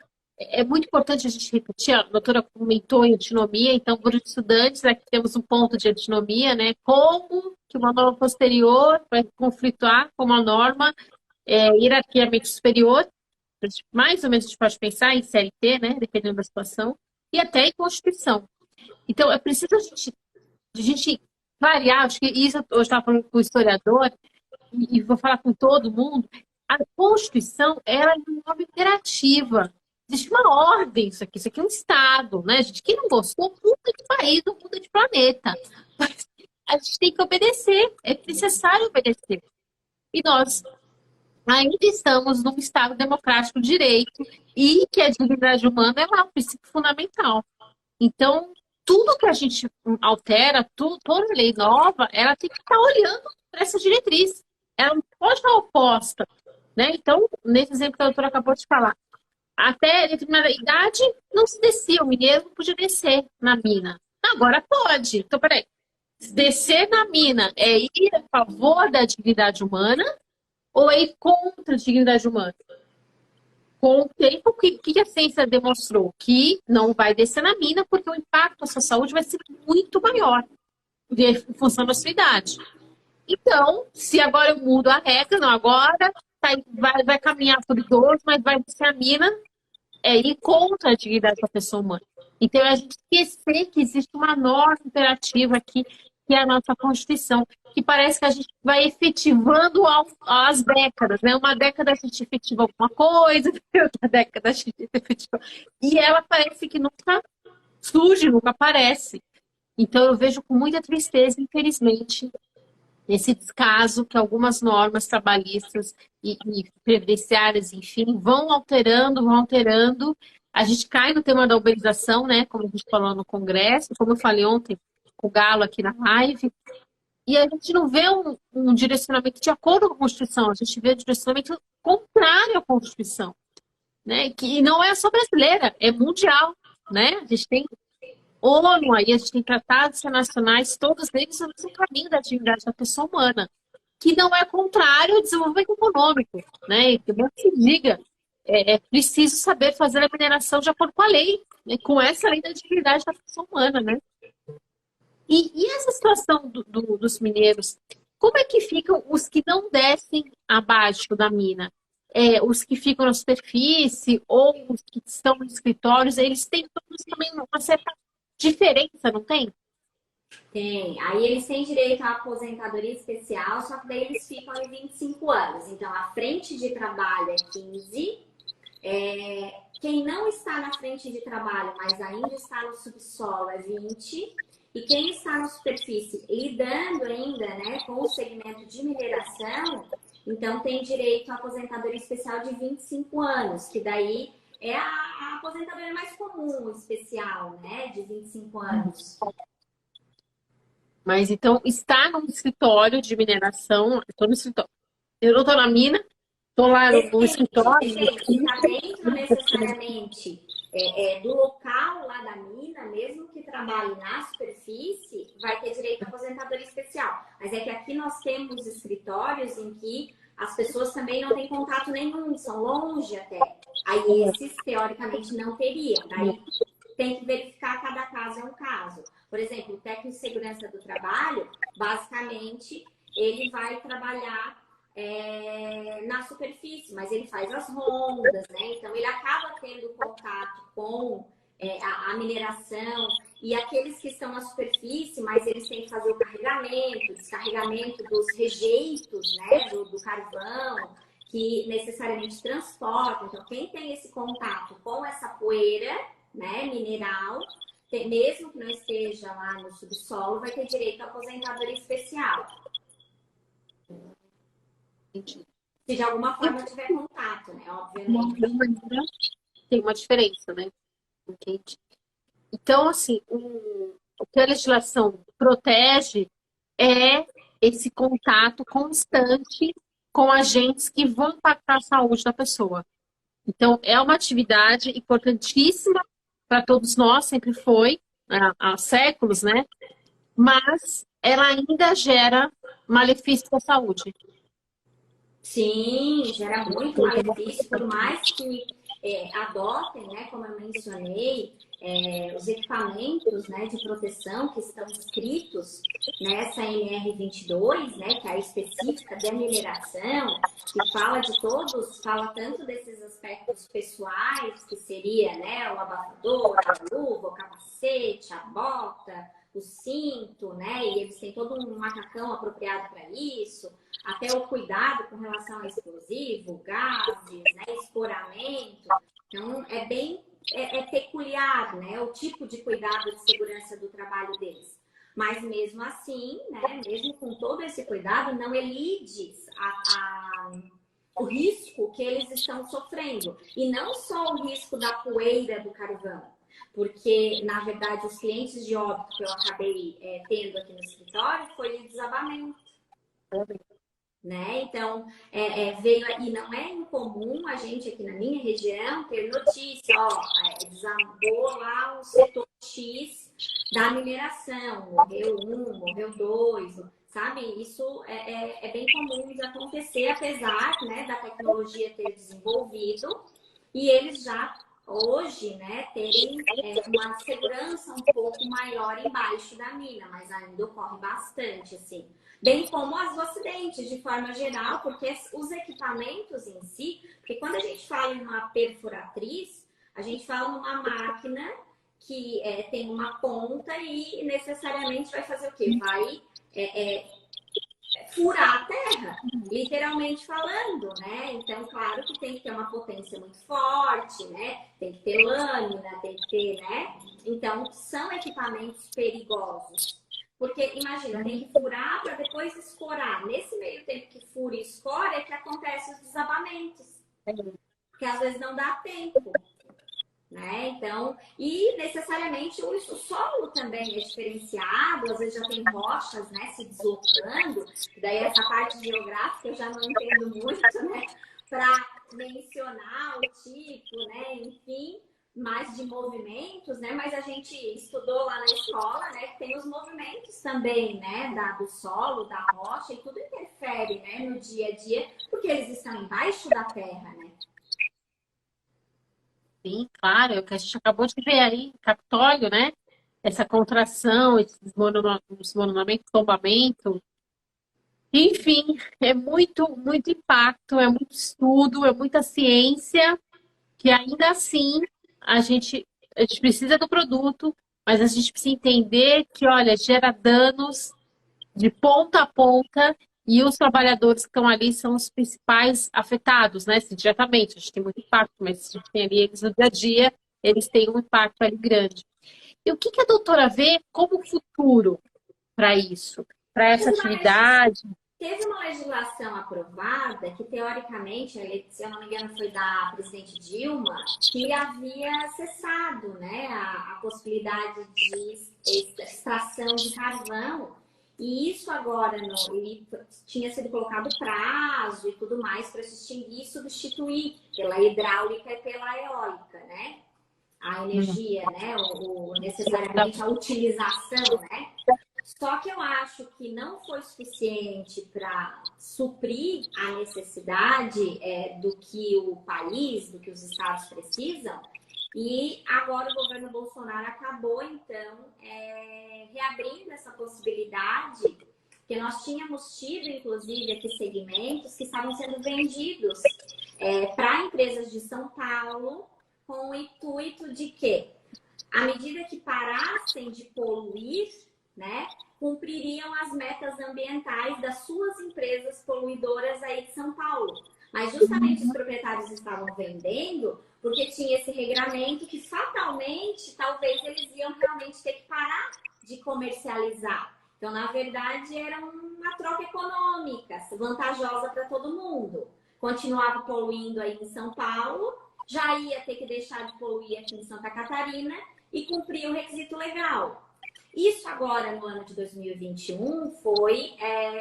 é muito importante a gente repetir, a doutora comentou em antinomia, então, para os estudantes, aqui temos um ponto de antinomia, né? Como que uma norma posterior vai conflituar com uma norma hierarquicamente superior, mais ou menos a gente pode pensar em CLT, né? Dependendo da situação, e até em Constituição. Então, é preciso a gente variar, acho que isso eu estava falando com o historiador, e vou falar com todo mundo, a Constituição, ela é uma norma imperativa. Existe uma ordem isso aqui é um Estado, né, gente? Quem não gostou, muda de país, não muda de planeta. Mas a gente tem que obedecer, é necessário obedecer. E nós ainda estamos num Estado democrático de direito e que a dignidade humana é um princípio fundamental. Então, tudo que a gente altera, toda lei nova, ela tem que estar olhando para essa diretriz. Ela não pode estar oposta, né? Então, nesse exemplo que a doutora acabou de falar, até determinada idade não se descia, o mineiro não podia descer na mina. Agora pode. Então, peraí. Descer na mina é ir a favor da dignidade humana ou é ir contra a dignidade humana? Com o tempo, o que a ciência demonstrou? Que não vai descer na mina porque o impacto na sua saúde vai ser muito maior em função da sua idade. Então, se agora eu mudo a regra, não, agora vai caminhar por idoso, mas vai descer a mina, é ir contra a dignidade da pessoa humana. Então, é a gente esquecer que existe uma norma imperativa aqui, que é a nossa Constituição, que parece que a gente vai efetivando as décadas, né? Uma década a gente efetiva alguma coisa, outra década a gente efetiva... E ela parece que nunca surge, nunca aparece. Então, eu vejo com muita tristeza, infelizmente, esse descaso que algumas normas trabalhistas e previdenciárias, enfim, vão alterando. A gente cai no tema da uberização, né? Como a gente falou no Congresso, como eu falei ontem com o Galo aqui na live. E a gente não vê um direcionamento de acordo com a Constituição, a gente vê um direcionamento contrário à Constituição, né? Que não é só brasileira, é mundial, né? A gente tem ONU aí, a gente tem tratados internacionais, todos eles são no caminho da dignidade da pessoa humana, que não é contrário ao desenvolvimento econômico, né? E que se diga, é preciso saber fazer a mineração de acordo com a lei, né? Com essa lei da dignidade da pessoa humana, né? E essa situação dos mineiros, como é que ficam os que não descem abaixo da mina? Os que ficam na superfície ou os que estão em escritórios, eles têm todos também uma certa diferença, não tem? Tem. Aí eles têm direito à aposentadoria especial, só que daí eles ficam em 25 anos. Então, a frente de trabalho é 15. Quem não está na frente de trabalho, mas ainda está no subsolo, é 20. E quem está na superfície lidando ainda, né, com o segmento de mineração, então tem direito à aposentadoria especial de 25 anos, que daí é a aposentadoria mais comum, especial, né, de 25 anos. Mas então, está num escritório de mineração, estou no escritório, eu não estou na mina, estou lá no escritório. Está dentro necessariamente do local lá da mina, mesmo que trabalhe na superfície, vai ter direito à aposentadoria especial. Mas é que aqui nós temos escritórios em que as pessoas também não têm contato nenhum, são longe até. Aí esses, teoricamente, não teriam. Daí tem que verificar, cada caso é um caso. Por exemplo, o técnico de segurança do trabalho, basicamente, ele vai trabalhar na superfície, mas ele faz as rondas, né? Então, ele acaba tendo contato com a mineração e aqueles que estão na superfície, mas eles têm que fazer o carregamento, descarregamento dos rejeitos, né? Do carvão, que necessariamente transportam. Então, quem tem esse contato com essa poeira, né, mineral, mesmo que não esteja lá no subsolo, vai ter direito à aposentadoria especial. Se de alguma forma tiver contato, né? Obviamente. Tem uma diferença, né? Entendi. Então, assim, o que a legislação protege é esse contato constante com agentes que vão impactar a saúde da pessoa. Então, é uma atividade importantíssima para todos nós, sempre foi, há séculos, né? Mas ela ainda gera malefício para a saúde. Sim, gera muito malefício, por mais adotem, né, como eu mencionei, os equipamentos, né, de proteção que estão inscritos nessa NR22, né, que é a específica da mineração, que fala tanto desses aspectos pessoais, que seria, né, o abafador, a luva, o capacete, a bota, o cinto, né, e eles têm todo um macacão apropriado para isso, até o cuidado com relação a explosivo, gases, né, escoramento. Então, é peculiar, né, o tipo de cuidado de segurança do trabalho deles. Mas mesmo assim, né, mesmo com todo esse cuidado, não elide o risco que eles estão sofrendo. E não só o risco da poeira do carvão, porque, na verdade, os clientes de óbito que eu acabei tendo aqui no escritório foi de desabamento. Né? Então, veio e não é incomum a gente aqui na minha região ter notícia, desabou lá o setor X da mineração, morreu um, morreu dois, sabe? Isso é bem comum de acontecer, apesar, né, da tecnologia ter desenvolvido e eles já hoje, né, terem uma segurança um pouco maior embaixo da mina, mas ainda ocorre bastante, assim. Bem como os acidentes, de forma geral, porque os equipamentos em si, porque quando a gente fala em uma perfuratriz, a gente fala numa máquina que tem uma ponta e necessariamente vai fazer o quê? Vai furar a terra, literalmente falando, né? Então, claro que tem que ter uma potência muito forte, né? Tem que ter lâmina, tem que ter, né? Então, são equipamentos perigosos. Porque, imagina, tem que furar para depois escorar. Nesse meio tempo que fura e escora é que acontecem os desabamentos. Porque às vezes não dá tempo. Né? Então, e necessariamente o solo também é diferenciado, às vezes já tem rochas, né, se deslocando, daí essa parte geográfica eu já não entendo muito, né, para mencionar o tipo, né, enfim, mais de movimentos, né, mas a gente estudou lá na escola, né, que tem os movimentos também, né, do solo, da rocha, e tudo interfere, né, no dia a dia, porque eles estão embaixo da terra, né. Sim, claro, é o que a gente acabou de ver aí, Capitólio, né? Essa contração, esse desmoronamento, tombamento. Enfim, é muito impacto, é muito estudo, é muita ciência, que ainda assim a gente precisa do produto, mas a gente precisa entender que, olha, gera danos de ponta a ponta e os trabalhadores que estão ali são os principais afetados, né? Assim, diretamente, a gente tem muito impacto, mas a gente tem ali eles no dia a dia, eles têm um impacto ali grande. E o que a doutora vê como futuro para isso, para essa atividade? Teve uma legislação aprovada que, teoricamente, se eu não me engano, foi da presidente Dilma, que havia cessado, né, a possibilidade de extração de carvão. E isso agora tinha sido colocado prazo e tudo mais para se extinguir e substituir pela hidráulica e pela eólica, né? A energia, né? Necessariamente a utilização, né? Só que eu acho que não foi suficiente para suprir a necessidade do que o país, do que os estados precisam. E agora o governo Bolsonaro acabou, então, reabrindo essa possibilidade, porque nós tínhamos tido, inclusive, aqui segmentos que estavam sendo vendidos para empresas de São Paulo, com o intuito de que, à medida que parassem de poluir, né, cumpririam as metas ambientais das suas empresas poluidoras aí de São Paulo. Mas justamente os proprietários estavam vendendo porque tinha esse regramento que fatalmente, talvez eles iam realmente ter que parar de comercializar. Então, na verdade, era uma troca econômica, vantajosa para todo mundo. Continuava poluindo aí em São Paulo, já ia ter que deixar de poluir aqui em Santa Catarina e cumprir o requisito legal. Isso agora, no ano de 2021, foi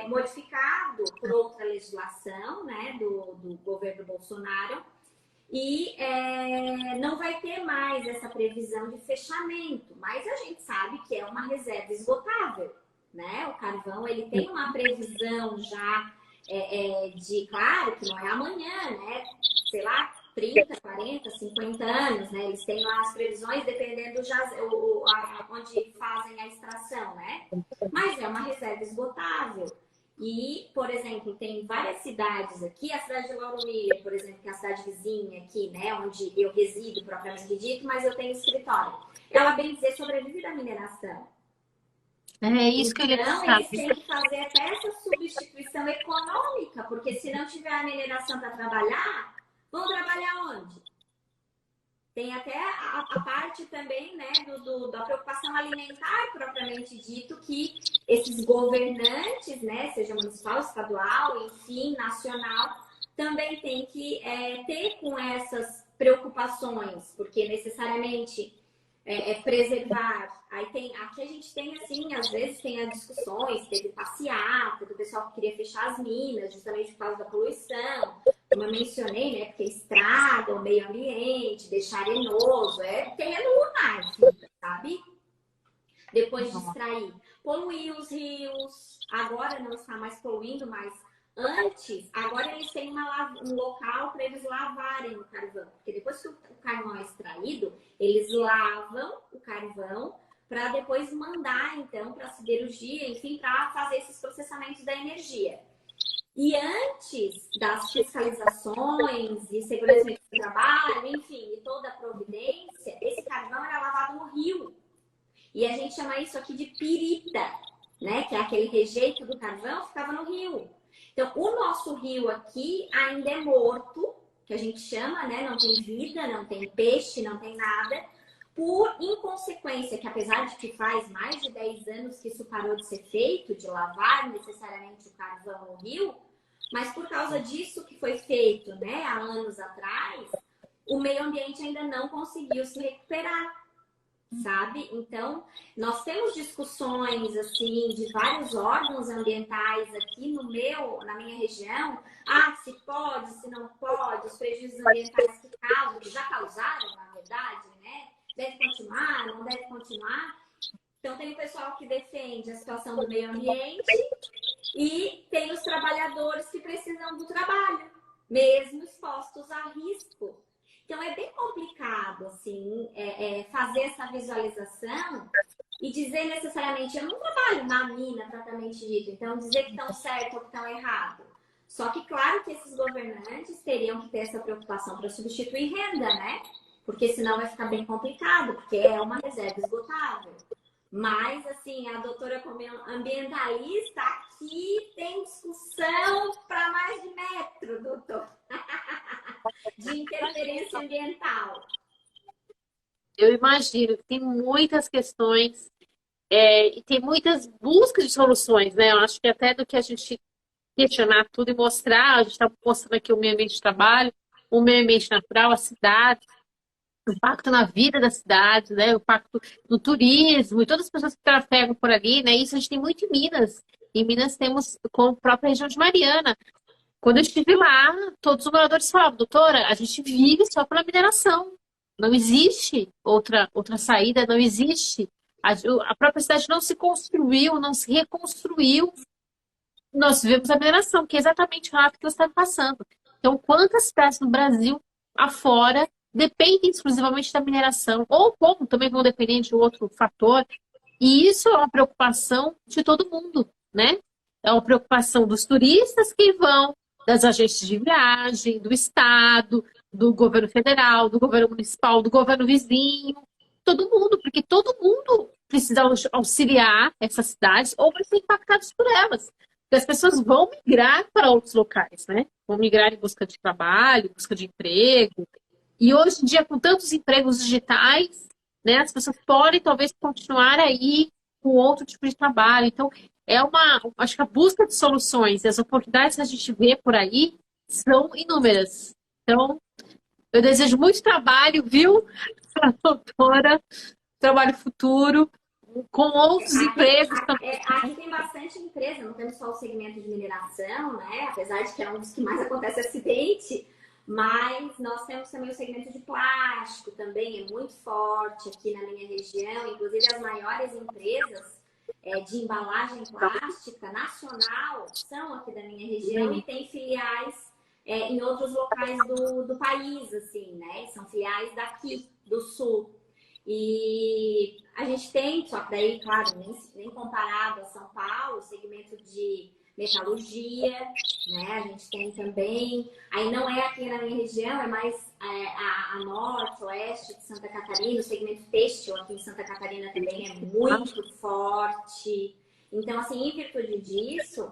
modificado por outra legislação, né, do governo Bolsonaro, e não vai ter mais essa previsão de fechamento, mas a gente sabe que é uma reserva esgotável, né? O carvão, ele tem uma previsão já de, claro, que não é amanhã, né? Sei lá, 30, 40, 50 anos, né? Eles têm lá as previsões dependendo onde fazem a extração, né? Mas é uma reserva esgotável. E, por exemplo, tem várias cidades aqui, a cidade de Lauro Miller, por exemplo, que é a cidade vizinha aqui, né? Onde eu resido, propriamente dito, mas eu tenho escritório. Ela, bem dizer, sobrevive da mineração. É isso que eu ia Então, pensar. eles têm que fazer até essa substituição econômica, porque se não tiver a mineração para trabalhar, vão trabalhar onde? Tem até a parte também, né, da preocupação alimentar, propriamente dito, que esses governantes, né, seja municipal, estadual, enfim, nacional, também tem que ter com essas preocupações, porque necessariamente preservar. Aí aqui a gente tem, assim, às vezes tem as discussões, teve passeata, do pessoal que queria fechar as minas, justamente por causa da poluição, como eu mencionei, né, porque estraga o meio ambiente, deixa arenoso, terreno lunar, sabe? Depois de extrair, poluir os rios, agora não está mais poluindo, mas antes, agora eles têm um local para eles lavarem o carvão, porque depois que o carvão é extraído, eles lavam o carvão para depois mandar, então, para a siderurgia, enfim, para fazer esses processamentos da energia. E antes das fiscalizações e segurança do trabalho, enfim, e toda a providência, esse carvão era lavado no rio. E a gente chama isso aqui de pirita, né? Que é aquele rejeito do carvão, ficava no rio. Então, o nosso rio aqui ainda é morto, que a gente chama, né? Não tem vida, não tem peixe, não tem nada, por inconsequência, que apesar de que faz mais de 10 anos que isso parou de ser feito, de lavar necessariamente o carvão no rio, mas por causa disso que foi feito, né, há anos atrás, o meio ambiente ainda não conseguiu se recuperar. Sabe? Então, nós temos discussões, assim, de vários órgãos ambientais aqui na minha região. Se pode, se não pode, os prejuízos ambientais que causam, que já causaram, na verdade, né? Deve continuar, não deve continuar. Então, tem o pessoal que defende a situação do meio ambiente e tem os trabalhadores que precisam do trabalho, mesmo expostos a risco. Então, é bem complicado, assim, fazer essa visualização e dizer necessariamente, eu não trabalho na mina, propriamente dito, então dizer que estão certo ou que estão errado. Só que, claro que esses governantes teriam que ter essa preocupação para substituir renda, né? Porque senão vai ficar bem complicado, porque é uma reserva esgotável. Mas, assim, a doutora como ambientalista aqui tem discussão para mais de metro, doutor. De interferência ambiental. Eu imagino que tem muitas questões e tem muitas buscas de soluções, né? Eu acho que até do que a gente questionar tudo e mostrar, a gente está mostrando aqui o meio ambiente de trabalho, o meio ambiente natural, a cidade, o impacto na vida da cidade, né? O impacto no turismo e todas as pessoas que trafegam por ali, né? Isso a gente tem muito em Minas. Em Minas temos com a própria região de Mariana. Quando eu estive lá, todos os moradores falavam, doutora, a gente vive só pela mineração. Não existe outra saída, não existe. A própria cidade não se construiu, não se reconstruiu. Nós vivemos a mineração, que é exatamente o relato que você está passando. Então, quantas cidades no Brasil afora dependem exclusivamente da mineração, ou como também vão depender de outro fator. E isso é uma preocupação de todo mundo, né? É uma preocupação dos turistas que vão, das agências de viagem, do Estado, do governo federal, do governo municipal, do governo vizinho, todo mundo, porque todo mundo precisa auxiliar essas cidades ou vai ser impactados por elas. Porque as pessoas vão migrar para outros locais, né? Vão migrar em busca de trabalho, em busca de emprego. E hoje em dia, com tantos empregos digitais, né, as pessoas podem talvez continuar aí com outro tipo de trabalho. Então, acho que a busca de soluções e as oportunidades que a gente vê por aí são inúmeras. Então, eu desejo muito trabalho, viu, para a doutora, trabalho futuro, com outros empregos também. Aqui tem bastante empresa, não temos só o segmento de mineração, né? Apesar de que é um dos que mais acontece acidente, mas nós temos também o segmento de plástico, também é muito forte aqui na minha região, inclusive as maiores empresas de embalagem plástica nacional são aqui da minha região e tem filiais em outros locais do país, assim, né? São filiais daqui, do Sul. E a gente tem, só que daí, claro, nem comparado a São Paulo, segmento de metalurgia, né? A gente tem também, aí não é aqui na minha região, é mais a norte, oeste de Santa Catarina, o segmento têxtil aqui em Santa Catarina também é muito forte. Então, assim, em virtude disso,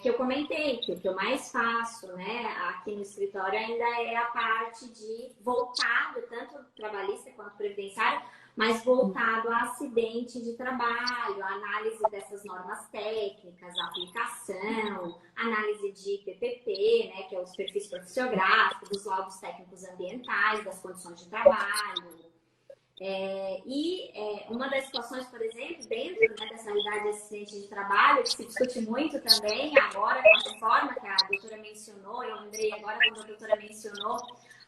que eu comentei, que o que eu mais faço, né, aqui no escritório ainda é a parte de voltado, tanto trabalhista quanto previdenciário, mas voltado a acidente de trabalho, a análise dessas normas técnicas, a aplicação, análise de PPP, né, que é os perfis profissiográficos, dos laudos técnicos ambientais, das condições de trabalho. Uma das situações, por exemplo, dentro, né, dessa realidade de acidente de trabalho, que se discute muito também agora com a reforma que a doutora mencionou, eu lembrei agora quando a doutora mencionou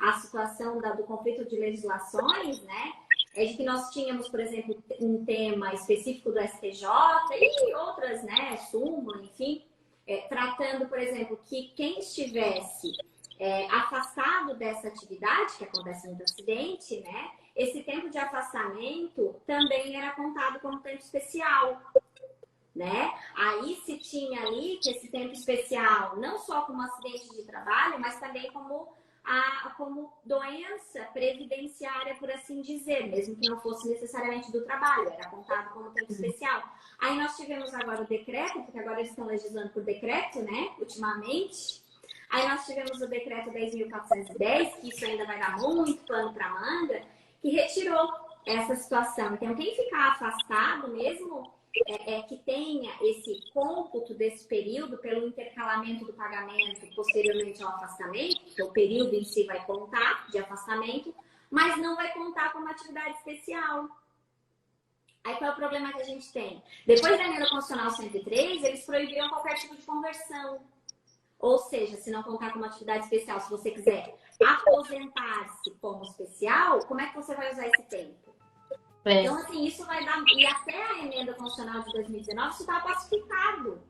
a situação do conflito de legislações, né, é de que nós tínhamos, por exemplo, um tema específico do STJ e outras, né, súmula, enfim, tratando, por exemplo, que quem estivesse afastado dessa atividade, que acontece no acidente, né, esse tempo de afastamento também era contado como tempo especial, né? Aí se tinha ali que esse tempo especial, não só como acidente de trabalho, mas também como doença previdenciária, por assim dizer, mesmo que não fosse necessariamente do trabalho, era contado como tempo especial. Aí nós tivemos agora o decreto, porque agora eles estão legislando por decreto, né, ultimamente. Aí nós tivemos o decreto 10.410, que isso ainda vai dar muito pano para manga, que retirou essa situação. Então, quem ficar afastado mesmo, que tenha esse cômputo desse período pelo intercalamento do pagamento posteriormente ao afastamento, que o período em si vai contar de afastamento, mas não vai contar como atividade especial. Aí qual é o problema que a gente tem? Depois da emenda constitucional 103, eles proibiram qualquer tipo de conversão. Ou seja, se não contar como atividade especial, se você quiser aposentar-se como especial, como é que você vai usar esse tempo? Então, assim, isso vai dar... E até a emenda constitucional de 2019, isso estava pacificado,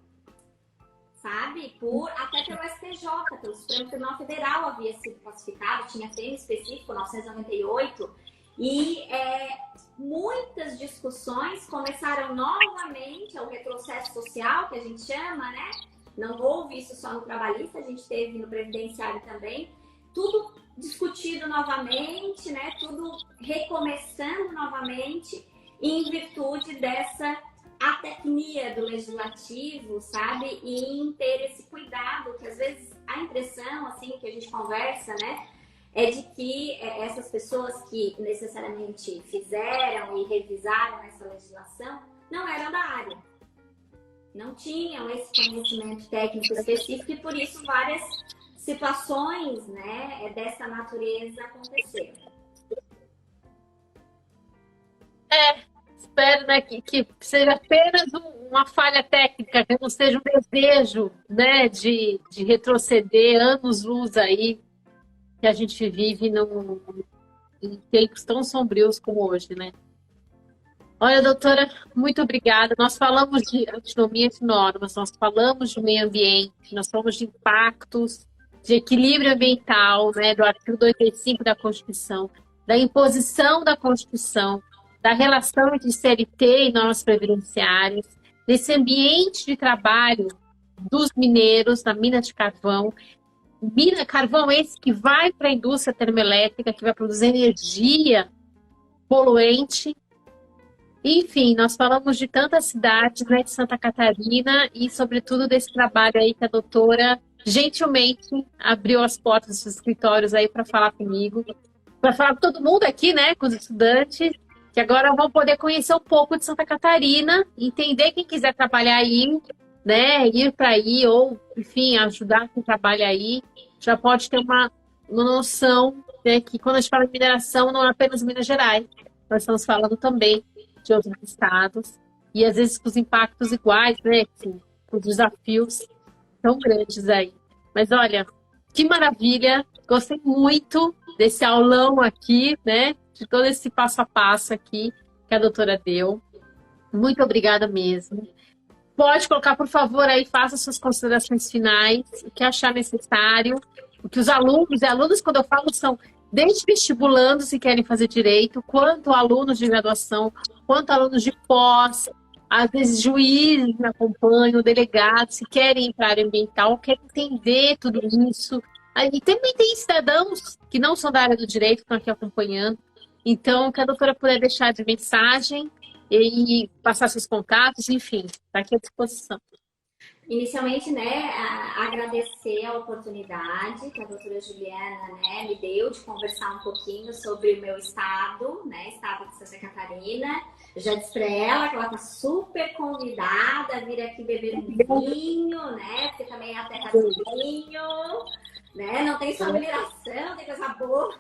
sabe? Até pelo STJ, pelo Supremo Tribunal Federal havia sido pacificado, tinha tema específico, 998, e muitas discussões começaram novamente, o retrocesso social, que a gente chama, né? Não houve isso só no trabalhista, a gente teve no previdenciário também. Tudo discutido novamente, né? Tudo recomeçando novamente em virtude dessa atecnia do legislativo, sabe? E em ter esse cuidado, que às vezes a impressão, assim, que a gente conversa, né? É de que essas pessoas que necessariamente fizeram e revisaram essa legislação não eram da área. Não tinham esse conhecimento técnico específico e, por isso, várias situações, né, dessa natureza aconteceram. Espero, né, que seja apenas uma falha técnica, que não seja um desejo, né, de retroceder anos-luz aí, que a gente vive em tempos tão sombrios como hoje, né? Olha, doutora, muito obrigada. Nós falamos de autonomia de normas, nós falamos de meio ambiente, nós falamos de impactos, de equilíbrio ambiental, né, do artigo 85 da Constituição, da imposição da Constituição, da relação entre CLT e normas previdenciárias, desse ambiente de trabalho dos mineiros na mina de carvão. Carvão esse que vai para a indústria termoelétrica, que vai produzir energia poluente. Enfim, nós falamos de tantas cidades, né, de Santa Catarina e, sobretudo, desse trabalho aí que a doutora gentilmente abriu as portas dos escritórios aí para falar comigo, para falar com todo mundo aqui, né, com os estudantes, que agora vão poder conhecer um pouco de Santa Catarina, entender quem quiser trabalhar aí, né, ir para aí ou, enfim, ajudar quem trabalha aí, já pode ter uma noção, né, que quando a gente fala de mineração não é apenas Minas Gerais, nós estamos falando também de outros estados, e às vezes com os impactos iguais, né, com os desafios tão grandes aí. Mas olha, que maravilha, gostei muito desse aulão aqui, né, de todo esse passo a passo aqui que a doutora deu. Muito obrigada mesmo. Pode colocar, por favor, aí, faça suas considerações finais, o que achar necessário. Porque os alunos e alunos, quando eu falo, são desde vestibulandos que querem fazer direito, quanto alunos de graduação, quanto alunos de pós, às vezes juízes me acompanham, delegados que querem ir para a área ambiental, querem entender tudo isso. E também tem cidadãos que não são da área do direito, que estão aqui acompanhando. Então, que a doutora puder deixar de mensagem e passar seus contatos, enfim, está aqui à disposição. Inicialmente, né, agradecer a oportunidade que a doutora Juliana, né, me deu de conversar um pouquinho sobre o meu estado, né, estado de Santa Catarina. Eu já disse para ela que ela está super convidada a vir aqui beber um vinho, né, porque também é a terra do vinho, né, não tem só mineração, tem coisa boa.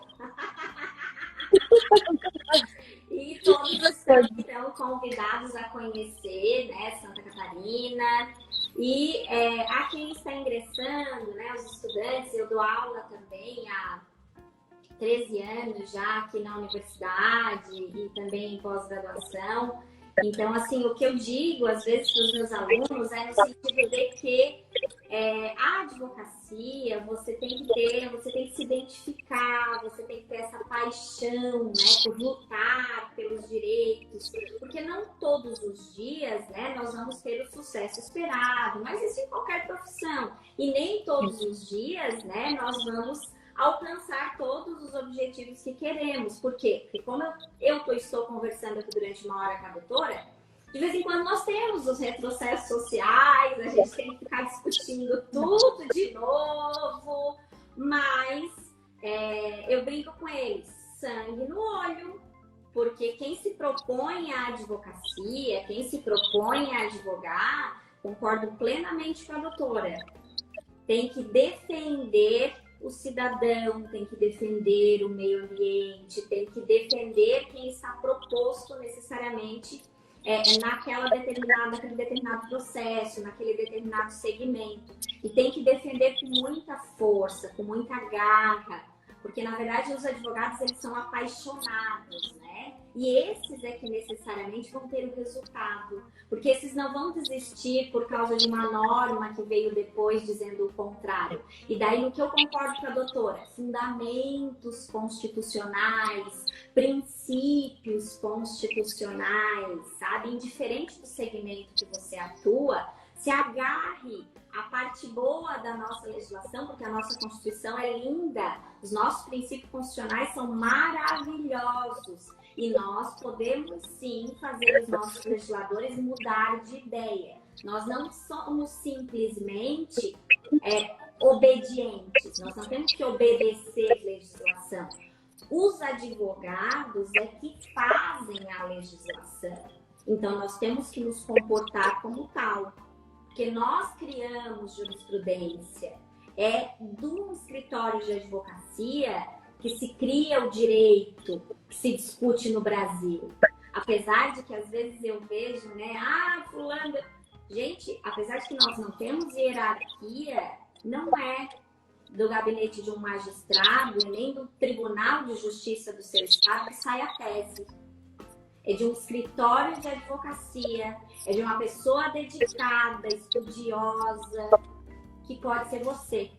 E todos estão convidados a conhecer, né, Santa Catarina. E a quem está ingressando, né, os estudantes, eu dou aula também há 13 anos já aqui na universidade e também em pós-graduação. Então, assim, o que eu digo às vezes para os meus alunos é no sentido de que a advocacia você tem que se identificar, você tem que ter essa paixão, né, por lutar pelos direitos, porque não todos os dias, né, nós vamos ter o sucesso esperado, mas isso em qualquer profissão. E nem todos os dias, né, nós vamos alcançar todos os objetivos que queremos. Por quê? Porque como estou conversando aqui durante uma hora com a doutora, de vez em quando nós temos os retrocessos sociais, a gente tem que ficar discutindo tudo de novo, mas eu brinco com eles, sangue no olho, porque quem se propõe à advocacia, quem se propõe a advogar, concordo plenamente com a doutora, tem que defender o cidadão, tem que defender o meio ambiente, tem que defender quem está proposto necessariamente naquele determinado processo, naquele determinado segmento. E tem que defender com muita força, com muita garra, porque, na verdade, os advogados, eles são apaixonados, né? E esses é que necessariamente vão ter o resultado, porque esses não vão desistir por causa de uma norma que veio depois dizendo o contrário. E daí, no que eu concordo com a doutora, fundamentos constitucionais, princípios constitucionais, sabe? Indiferente do segmento que você atua, se agarre a parte boa da nossa legislação, porque a nossa Constituição é linda, os nossos princípios constitucionais são maravilhosos e nós podemos sim fazer os nossos legisladores mudar de ideia. Nós não somos simplesmente obedientes, nós não temos que obedecer a legislação. Os advogados é que fazem a legislação, então nós temos que nos comportar como tal. Porque nós criamos jurisprudência, é do escritório de advocacia que se cria o direito que se discute no Brasil. Apesar de que às vezes eu vejo, né, fulano... Gente, apesar de que nós não temos hierarquia, não é do gabinete de um magistrado e nem do Tribunal de Justiça do seu estado que sai a tese. É de um escritório de advocacia, é de uma pessoa dedicada, estudiosa, que pode ser você,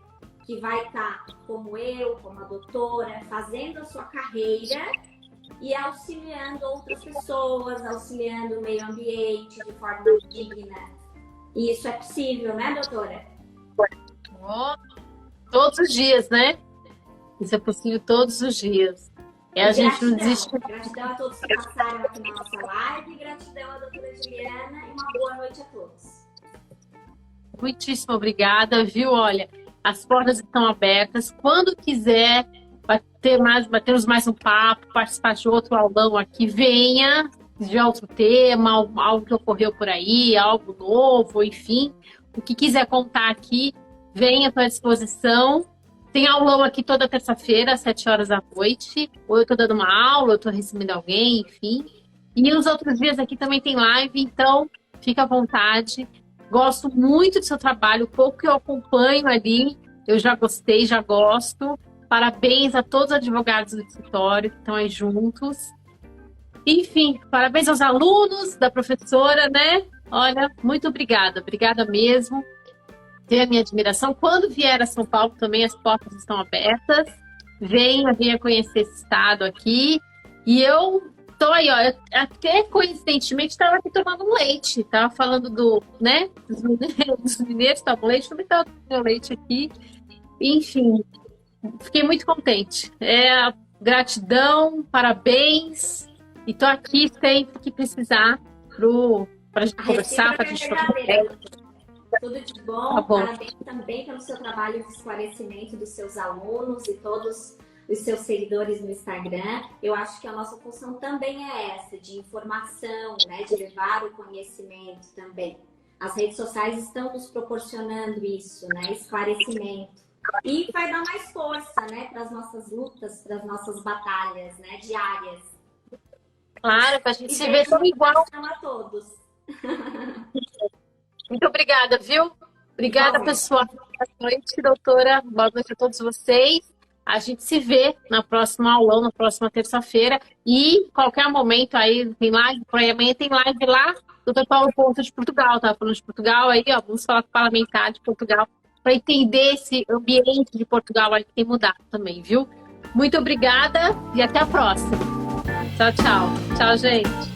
que vai estar, como eu, como a doutora, fazendo a sua carreira e auxiliando outras pessoas, auxiliando o meio ambiente de forma digna. E isso é possível, né, doutora? Todos os dias, né? Isso é possível todos os dias. A gente não desiste. Gratidão a todos que passaram aqui na nossa live, gratidão à doutora Juliana e uma boa noite a todos. Muitíssimo obrigada, viu? Olha, as portas estão abertas. Quando quiser batermos mais um papo, participar de outro aulão aqui, venha, de outro tema, algo que ocorreu por aí, algo novo, enfim. O que quiser contar aqui, venha, estou à disposição. Tem aulão aqui toda terça-feira, às 7 horas da noite. Ou eu estou dando uma aula, ou eu estou recebendo alguém, enfim. E os outros dias aqui também tem live, então fica à vontade. Gosto muito do seu trabalho, o pouco que eu acompanho ali, eu já gostei, já gosto. Parabéns a todos os advogados do escritório que estão aí juntos. Enfim, parabéns aos alunos da professora, né? Olha, muito obrigada mesmo. ter a minha admiração. Quando vier a São Paulo também as portas estão abertas. Venha conhecer esse estado aqui. E eu tô aí, ó, eu até coincidentemente estava aqui tomando um leite. Tava falando dos mineiros tomam leite, também estava tomando leite aqui. Enfim, fiquei muito contente. Gratidão, parabéns. E tô aqui sempre que precisar para a gente conversar, para a gente trocar ideia. Tudo de bom. Tá bom. Parabéns também pelo seu trabalho de esclarecimento dos seus alunos e todos os seus seguidores no Instagram. Eu acho que a nossa função também é essa, de informação, né? De levar o conhecimento também. As redes sociais estão nos proporcionando isso, né? Esclarecimento. E vai dar mais força, né? Para as nossas lutas, para as nossas batalhas, né? Diárias. Claro, para a gente se ver tão igual. A todos. Muito obrigada, viu? Obrigada, pessoal. Boa noite, doutora. Boa noite a todos vocês. A gente se vê na próxima aulão, na próxima terça-feira. E qualquer momento aí, tem live, por aí amanhã tem live lá, doutor Paulo Ponto de Portugal, tá falando de Portugal aí, ó, vamos falar com o parlamentar de Portugal, para entender esse ambiente de Portugal aí que tem mudado também, viu? Muito obrigada e até a próxima. Tchau, tchau. Tchau, gente.